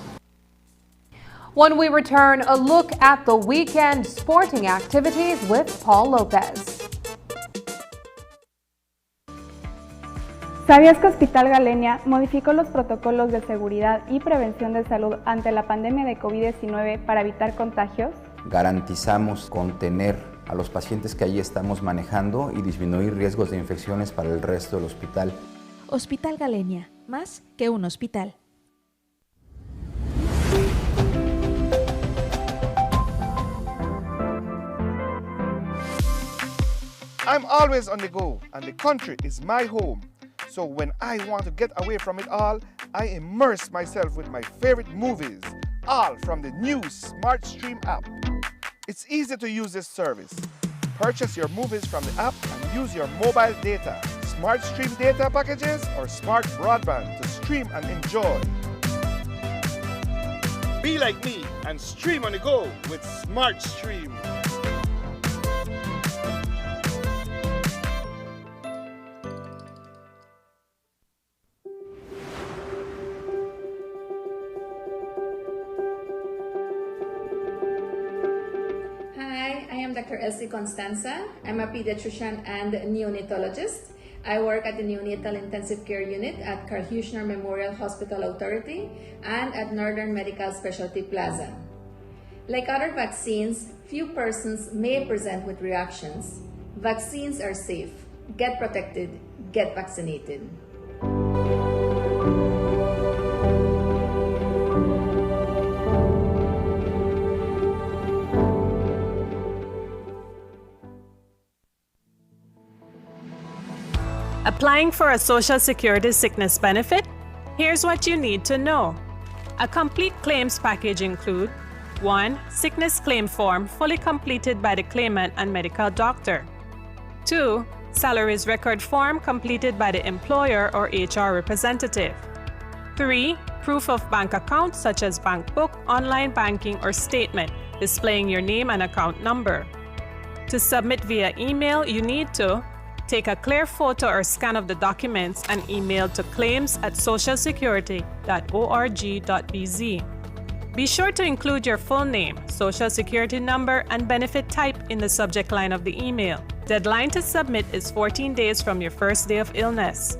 When we return, a look at the weekend sporting activities with Paul Lopez. ¿Sabías que Hospital Galenia modificó los protocolos de seguridad y prevención de salud ante la pandemia de COVID-19 para evitar contagios? Garantizamos contener a los pacientes que allí estamos manejando y disminuir riesgos de infecciones para el resto del hospital. Hospital Galenia, más que un hospital. I'm always on the go, and the country is my home. So when I want to get away from it all, I immerse myself with my favorite movies, all from the new Smart Stream app. It's easy to use this service. Purchase your movies from the app and use your mobile data, Smart Stream data packages, or smart broadband to stream and enjoy. Be like me and stream on the go with Smart Stream. Hi, I am Dr. Elsie Constanza. I'm a pediatrician and neonatologist. I work at the Neonatal Intensive Care Unit at Carl Huchner Memorial Hospital Authority and at Northern Medical Specialty Plaza. Like other vaccines, few persons may present with reactions. Vaccines are safe. Get protected. Get vaccinated. Applying for a Social Security sickness benefit? Here's what you need to know. A complete claims package includes 1. Sickness claim form fully completed by the claimant and medical doctor. 2. Salaries record form completed by the employer or HR representative. 3. Proof of bank account such as bank book, online banking, or statement displaying your name and account number. To submit via email, you need to take a clear photo or scan of the documents and email to claims@socialsecurity.org.bz. Be sure to include your full name, social security number, and benefit type in the subject line of the email. Deadline to submit is 14 days from your first day of illness.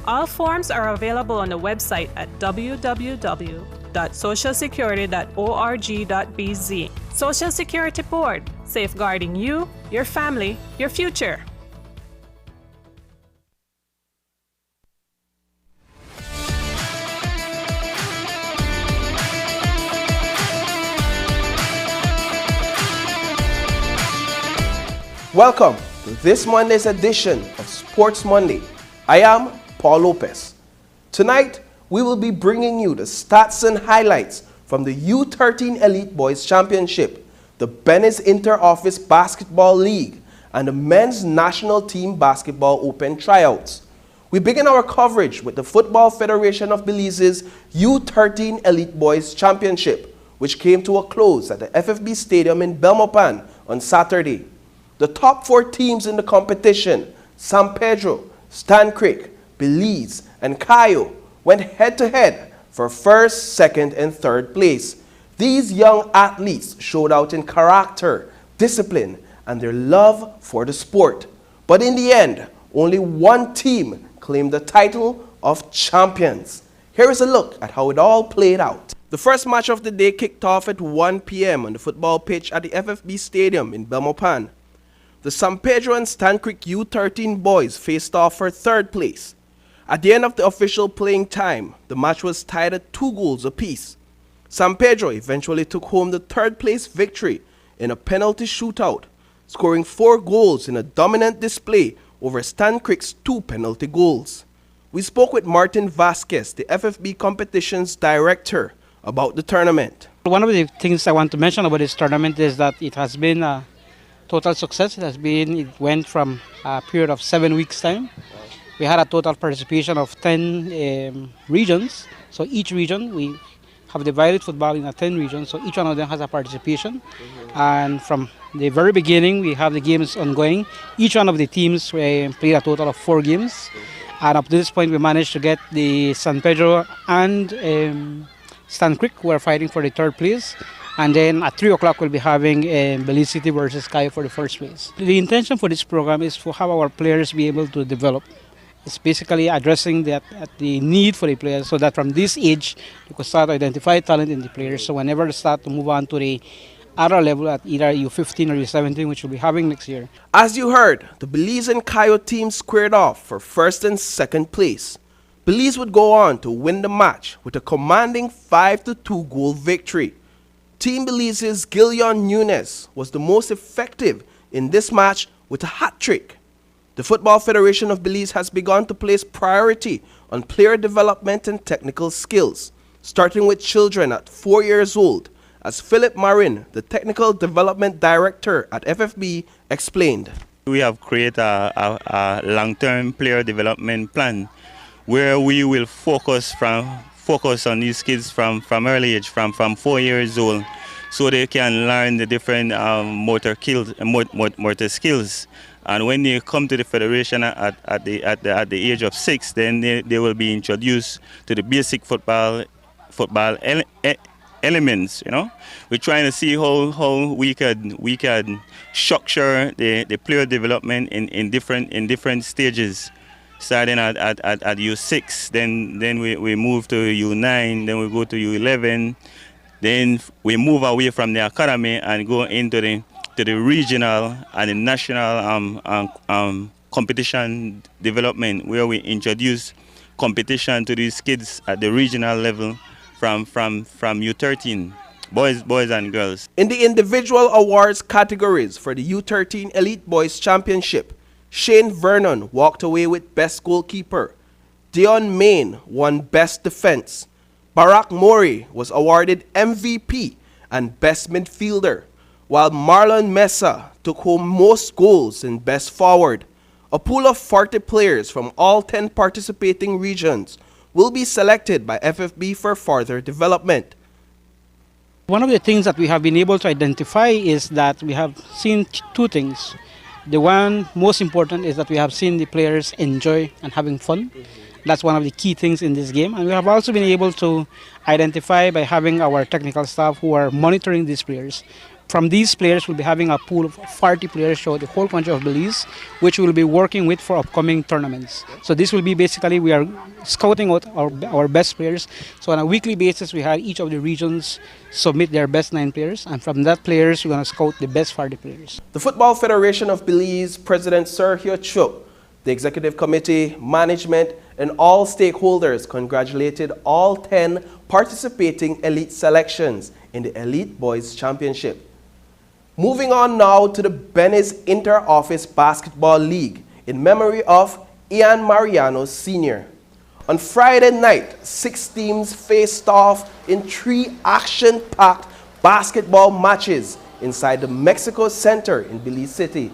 All forms are available on the website at www.socialsecurity.org.bz. Social Security Board, safeguarding you, your family, your future. Welcome to this Monday's edition of Sports Monday. I am Paul Lopez. Tonight, we will be bringing you the stats and highlights from the U13 Elite Boys Championship, the Benny's Inter-Office Basketball League, and the Men's National Team Basketball Open Tryouts. We begin our coverage with the Football Federation of Belize's U13 Elite Boys Championship, which came to a close at the FFB Stadium in Belama on Saturday. The top 4 teams in the competition, San Pedro, Stan Creek, Belize, and Cayo, went head-to-head for first, second, and third place. These young athletes showed out in character, discipline, and their love for the sport. But in the end, only one team claimed the title of champions. Here is a look at how it all played out. The first match of the day kicked off at 1 p.m. on the football pitch at the FFB Stadium in Belmopan. The San Pedro and Stan Creek U13 boys faced off for third place. At the end of the official playing time, the match was tied at 2 goals apiece. San Pedro eventually took home the third place victory in a penalty shootout, scoring 4 goals in a dominant display over Stan Creek's 2 penalty goals. We spoke with Martin Vasquez, the FFB competitions director, about the tournament. One of the things I want to mention about this tournament is that it has been a total success. It went from a period of 7 weeks time. We had a total participation of 10 regions. So each region, we have divided football in 10 regions. So each one of them has a participation. And from the very beginning, we have the games ongoing. Each one of the teams played a total of 4 games. And up to this point, we managed to get the San Pedro and Stan Creek, who are fighting for the third place. And then at 3 o'clock, we'll be having Belize City versus Cayo for the first place. The intention for this program is to have our players be able to develop. It's basically addressing the need for the players so that from this age, you can start to identify talent in the players. So whenever they start to move on to the other level at either U15 or U17, which we'll be having next year. As you heard, the Belize and Cayo teams squared off for first and second place. Belize would go on to win the match with a commanding 5-2 goal victory. Team Belize's Gillian Nunes was the most effective in this match with a hat-trick. The Football Federation of Belize has begun to place priority on player development and technical skills, starting with children at 4 years old, as Philip Marin, the Technical Development Director at FFB, explained. We have created a long-term player development plan where we will focus on these kids from early age, from 4 years old, so they can learn the different motor skills. And when they come to the federation at the age of 6, then they will be introduced to the basic football elements. You know, we're trying to see how we can structure the player development in different stages. Starting at U6, then we move to U9, then we go to U11, then we move away from the academy and go into the regional and the national competition development, where we introduce competition to these kids at the regional level from U13, boys and girls. In the individual awards categories for the U13 Elite Boys Championship, Shane Vernon walked away with Best Goalkeeper. Dion Main won Best Defense. Barack Mori was awarded MVP and Best Midfielder, while Marlon Mesa took home most goals and Best Forward. A pool of 40 players from all 10 participating regions will be selected by FFB for further development. One of the things that we have been able to identify is that we have seen two things. The one most important is that we have seen the players enjoy and having fun. That's one of the key things in this game. And we have also been able to identify by having our technical staff who are monitoring these players. From these players, we'll be having a pool of 40 players throughout the whole country of Belize, which we'll be working with for upcoming tournaments. So this will be basically, we are scouting out our best players. So on a weekly basis, we have each of the regions submit their best 9 players, and from that players, we're going to scout the best 40 players. The Football Federation of Belize President Sergio Chuk, the Executive Committee, management, and all stakeholders congratulated all 10 participating elite selections in the Elite Boys Championship. Moving on now to the Benice Inter-Office Basketball League in memory of Ian Mariano Sr. On Friday night, 6 teams faced off in 3 action-packed basketball matches inside the Mexico Center in Belize City.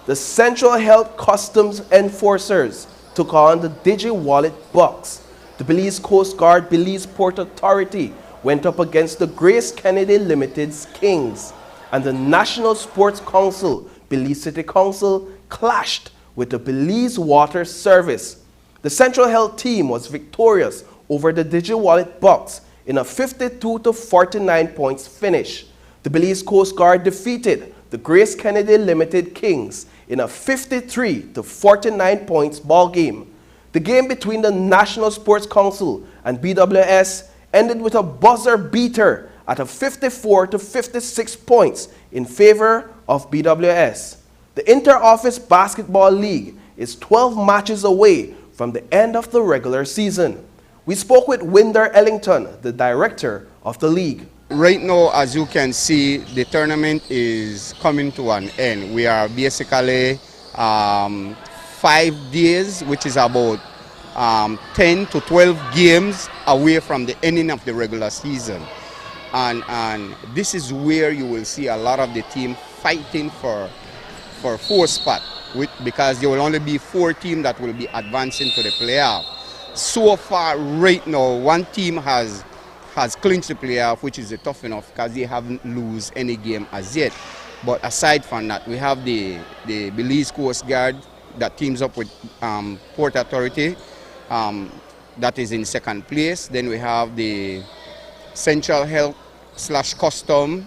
The Central Health Customs Enforcers took on the DigiWallet Bucks. The Belize Coast Guard Belize Port Authority went up against the Grace Kennedy Limited's Kings. And the National Sports Council, Belize City Council, clashed with the Belize Water Service. The Central Health team was victorious over the DigiWallet Bucks in a 52-49 points finish. The Belize Coast Guard defeated the Grace Kennedy Limited Kings in a 53-49 points ball game. The game between the National Sports Council and BWS ended with a buzzer beater at a 54-56 points in favor of BWS. The Inter-Office Basketball League is 12 matches away from the end of the regular season. We spoke with Winder Ellington, the director of the league. Right now, as you can see, the tournament is coming to an end. We are basically 5 days, which is about 10 to 12 games away from the ending of the regular season. And this is where you will see a lot of the team fighting for 4 spot, because there will only be 4 teams that will be advancing to the playoff. So far, right now, one team has clinched the playoff, which is tough enough because they haven't lost any game as yet. But aside from that, we have the Belize Coast Guard that teams up with Port Authority, that is in second place. Then we have the Central Health / Custom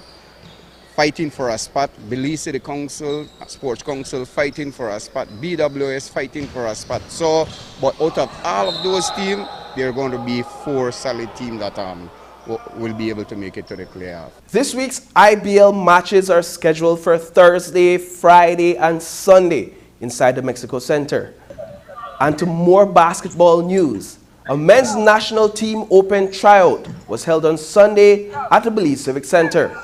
fighting for a spot, Belize City Council, Sports Council fighting for a spot, BWS fighting for a spot. So, but out of all of those teams, there are going to be 4 solid teams that will be able to make it to the playoff. This week's IBL matches are scheduled for Thursday, Friday, and Sunday inside the Mexico Center. And to more basketball news, a men's national team open tryout was held on Sunday at the Belize Civic Center.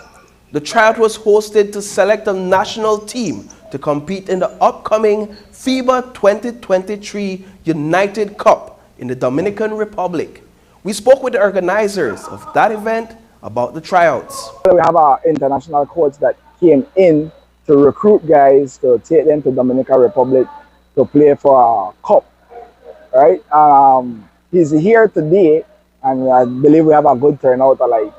The tryout was hosted to select a national team to compete in the upcoming FIBA 2023 United Cup in the Dominican Republic. We spoke with the organizers of that event about the tryouts. We have our international coach that came in to recruit guys to take them to Dominican Republic to play for a cup, right? He's here today, and I believe we have a good turnout of like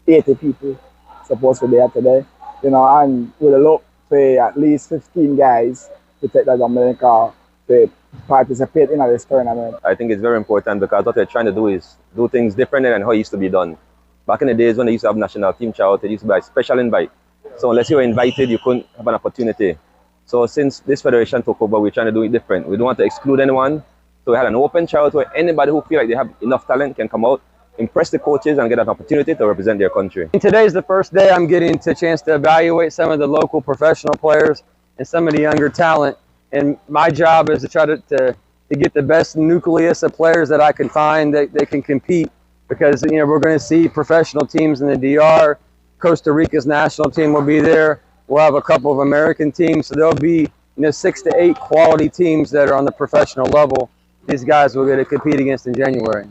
80 people supposed to be here today. You know, and we'll look for at least 15 guys to take the Dominica to participate in this tournament. I think it's very important because what they're trying to do is do things differently than how it used to be done. Back in the days when they used to have national team tryout, it used to be a special invite. So unless you were invited, you couldn't have an opportunity. So since this federation took over, we're trying to do it different. We don't want to exclude anyone. So we had an open tryout where anybody who feels like they have enough talent can come out, impress the coaches, and get an opportunity to represent their country. Today's the first day I'm getting a chance to evaluate some of the local professional players and some of the younger talent. And my job is to try to get the best nucleus of players that I can find that they can compete. Because, you know, we're going to see professional teams in the DR. Costa Rica's national team will be there. We'll have a couple of American teams. So there'll be, 6 to 8 quality teams that are on the professional level. These guys will get to compete against in January.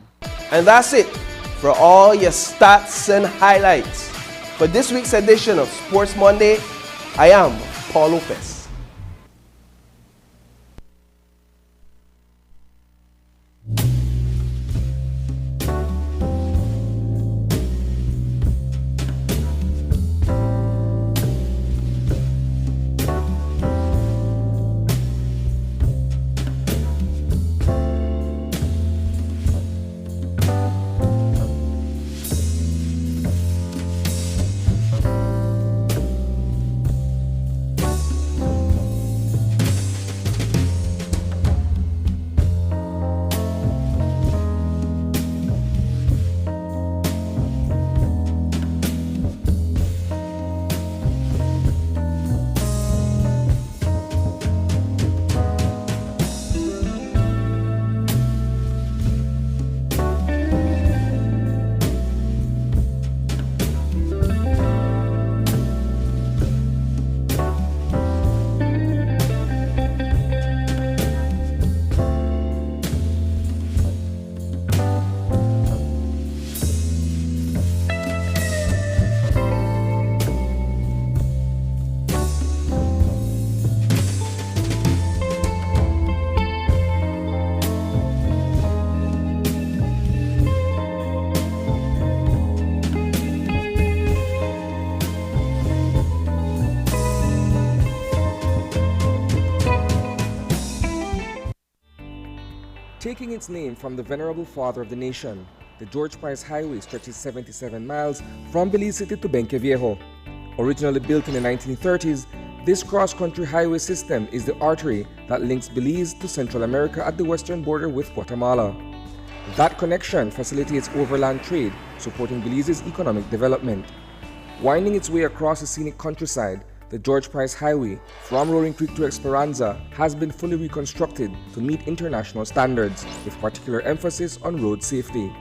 And that's it for all your stats and highlights. For this week's edition of Sports Monday, I am Paul Lopez. Taking its name from the venerable father of the nation, the George Price Highway stretches 77 miles from Belize City to Benqueviejo. Originally built in the 1930s, this cross-country highway system is the artery that links Belize to Central America at the western border with Guatemala. That connection facilitates overland trade, supporting Belize's economic development. Winding its way across the scenic countryside, the George Price Highway from Rolling Creek to Esperanza has been fully reconstructed to meet international standards, with particular emphasis on road safety.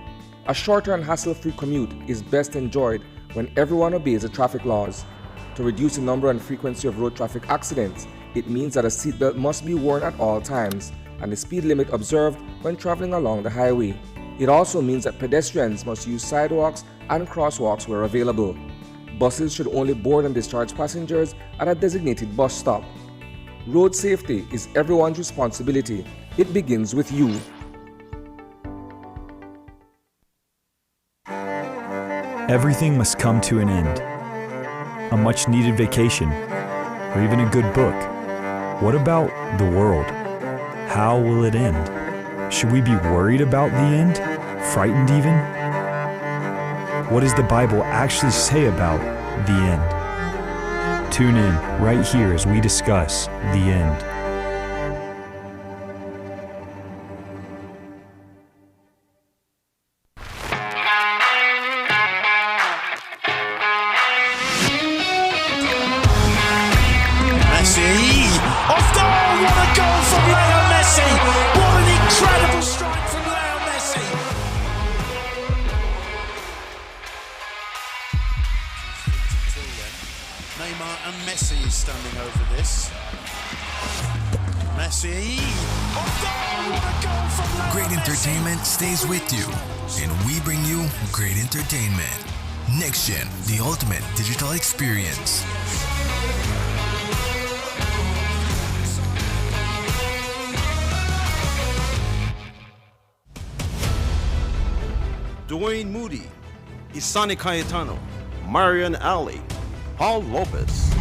A shorter and hassle-free commute is best enjoyed when everyone obeys the traffic laws. To reduce the number and frequency of road traffic accidents, it means that a seatbelt must be worn at all times and the speed limit observed when traveling along the highway. It also means that pedestrians must use sidewalks and crosswalks where available. Buses should only board and discharge passengers at a designated bus stop. Road safety is everyone's responsibility. It begins with you. Everything must come to an end. A much-needed vacation, or even a good book. What about the world? How will it end? Should we be worried about the end? Frightened even? What does the Bible actually say about the end? Tune in right here as we discuss the end. Stays with you, and we bring you great entertainment. Next Gen, the ultimate digital experience. Dwayne Moody, Isani Cayetano, Marian Ali, Paul Lopez.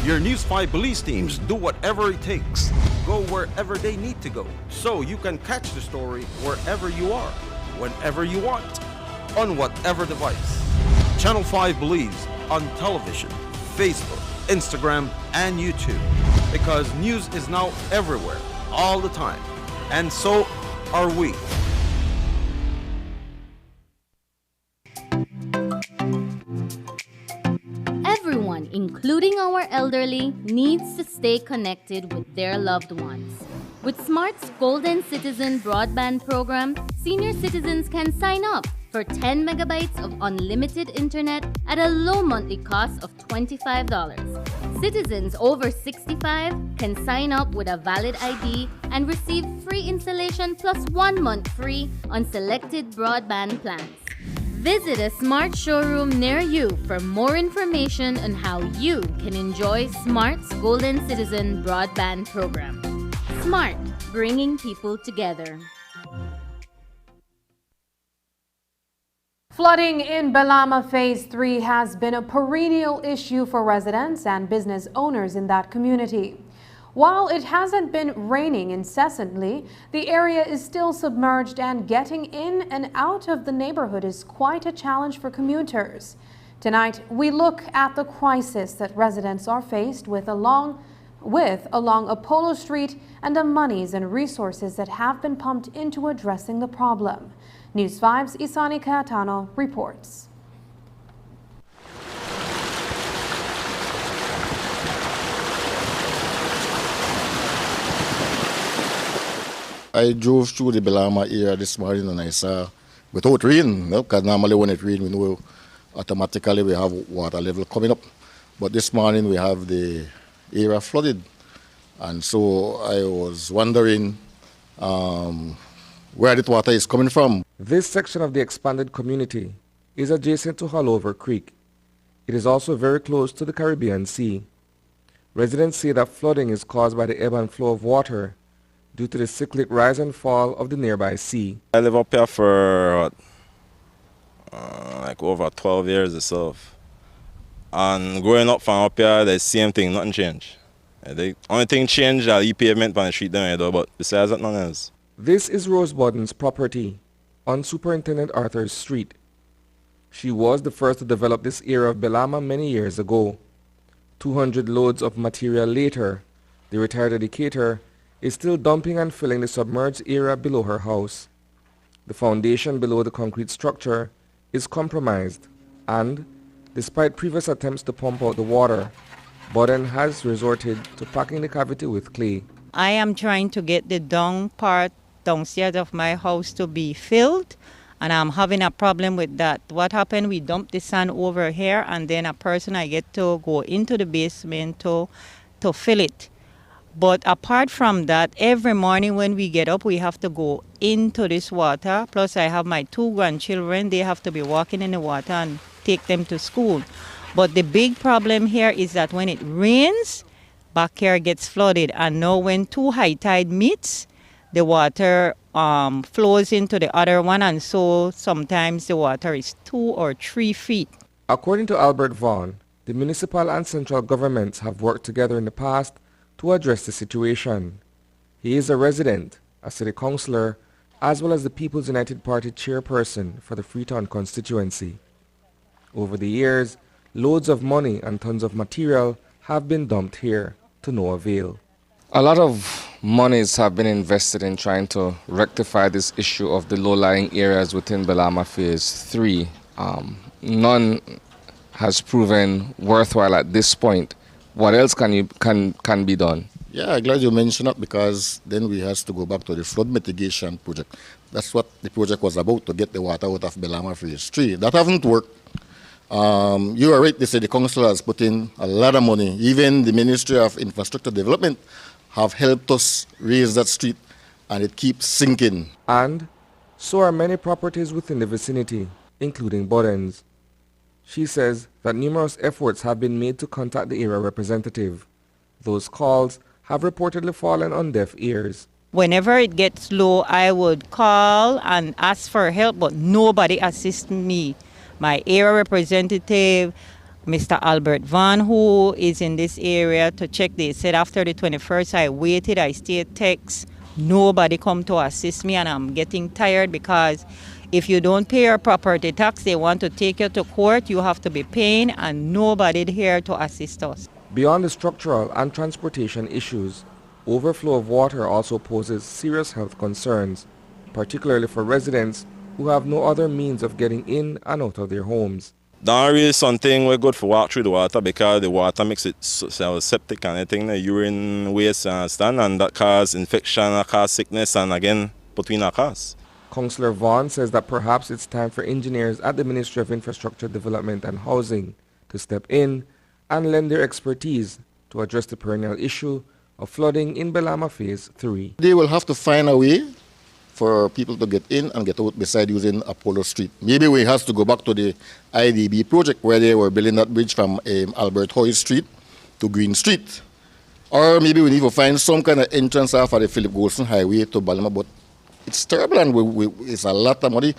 Your News 5 Belize teams do whatever it takes. Go wherever they need to go, so you can catch the story wherever you are, whenever you want, on whatever device. Channel 5 Belize on television, Facebook, Instagram, and YouTube. Because news is now everywhere, all the time. And so are we. Everyone, including our elderly, needs to stay connected with their loved ones. With Smart's Golden Citizen Broadband program, senior citizens can sign up for 10 megabytes of unlimited internet at a low monthly cost of $25. Citizens over 65 can sign up with a valid ID and receive free installation plus 1 month free on selected broadband plans. Visit a Smart showroom near you for more information on how you can enjoy Smart's Golden Citizen Broadband program. Smart, bringing people together. Flooding in Belama Phase 3 has been a perennial issue for residents and business owners in that community. While it hasn't been raining incessantly, the area is still submerged, and getting in and out of the neighborhood is quite a challenge for commuters. Tonight, we look at the crisis that residents are faced with along Apollo Street and the monies and resources that have been pumped into addressing the problem. News 5's Isani Cayetano reports. I drove through the Belama area this morning and I saw, without rain, because normally when it rains we know automatically we have water level coming up. But this morning we have the area flooded. And so I was wondering where the water is coming from. This section of the expanded community is adjacent to Hallover Creek. It is also very close to the Caribbean Sea. Residents say that flooding is caused by the ebb and flow of water due to the cyclic rise and fall of the nearby sea. I live up here for like over 12 years or so. And growing up from up here, the same thing, nothing changed. The only thing changed is the pavement on the street down here, but besides that, nothing else. This is Rose Bodden's property on Superintendent Arthur's Street. She was the first to develop this area of Belama many years ago. 200 loads of material later, the retired educator is still dumping and filling the submerged area below her house. The foundation below the concrete structure is compromised and, despite previous attempts to pump out the water, Bodden has resorted to packing the cavity with clay. I am trying to get the down part downstairs of my house to be filled, and I'm having a problem with that. What happened, we dumped the sand over here, and then a person I get to go into the basement to fill it. But apart from that, every morning when we get up, we have to go into this water. Plus I have my 2 grandchildren, they have to be walking in the water and take them to school. But the big problem here is that when it rains, back here gets flooded. And now when 2 high tide meets, the water flows into the other one, and so sometimes the water is 2 or 3 feet. According to Albert Vaughan, the municipal and central governments have worked together in the past to address the situation. He is a resident, a city councillor, as well as the People's United Party chairperson for the Freetown constituency. Over the years, loads of money and tons of material have been dumped here to no avail. A lot of monies have been invested in trying to rectify this issue of the low-lying areas within Belama Phase 3. None has proven worthwhile at this point. What else can be done? Yeah, I'm glad you mentioned that, because then we have to go back to the flood mitigation project. That's what the project was about, to get the water out of Belama Phase 3. That hasn't worked. You are right, they say the council has put in a lot of money. Even the Ministry of Infrastructure Development have helped us raise that street, and it keeps sinking. And so are many properties within the vicinity, including Bodden's. She says that numerous efforts have been made to contact the area representative. Those calls have reportedly fallen on deaf ears. Whenever it gets low, I would call and ask for help, but nobody assists me. My area representative, Mr. Albert Vaughan, who is in this area to check, they said after the 21st, I waited, I stayed text. Nobody come to assist me, and I'm getting tired, because if you don't pay your property tax, they want to take you to court, you have to be paying, and nobody here to assist us. Beyond the structural and transportation issues, overflow of water also poses serious health concerns, particularly for residents who have no other means of getting in and out of their homes. Diarrhea is something we're good for walk through the water, because the water makes it septic and anything, the urine waste and that cause infection, cause sickness, and again between our cars. Councillor Vaughan says that perhaps it's time for engineers at the Ministry of Infrastructure Development and Housing to step in and lend their expertise to address the perennial issue of flooding in Belama Phase 3. They will have to find a way for people to get in and get out beside using Apollo Street. Maybe we have to go back to the IDB project where they were building that bridge from Albert Hoy Street to Green Street. Or maybe we need to find some kind of entrance off of the Philip Golson Highway to Belama, but it's terrible, and it's a lot of money.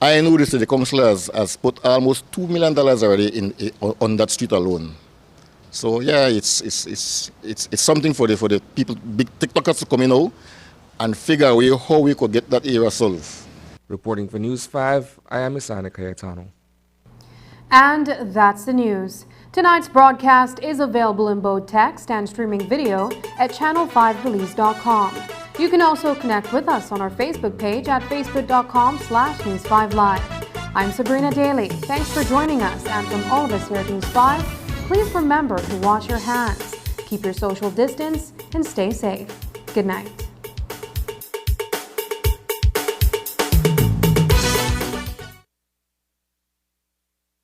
I know the council has put almost $2 million already on that street alone. So yeah, it's something for the people, big TikTokers to come in now and figure out how we could get that area solved. Reporting for News 5, I am Isani Cayetano. And that's the news. Tonight's broadcast is available in both text and streaming video at channel5belize.com. You can also connect with us on our Facebook page at facebook.com/News5Live. I'm Sabrina Daly. Thanks for joining us, and from all of us here at News 5, please remember to wash your hands, keep your social distance, and stay safe. Good night.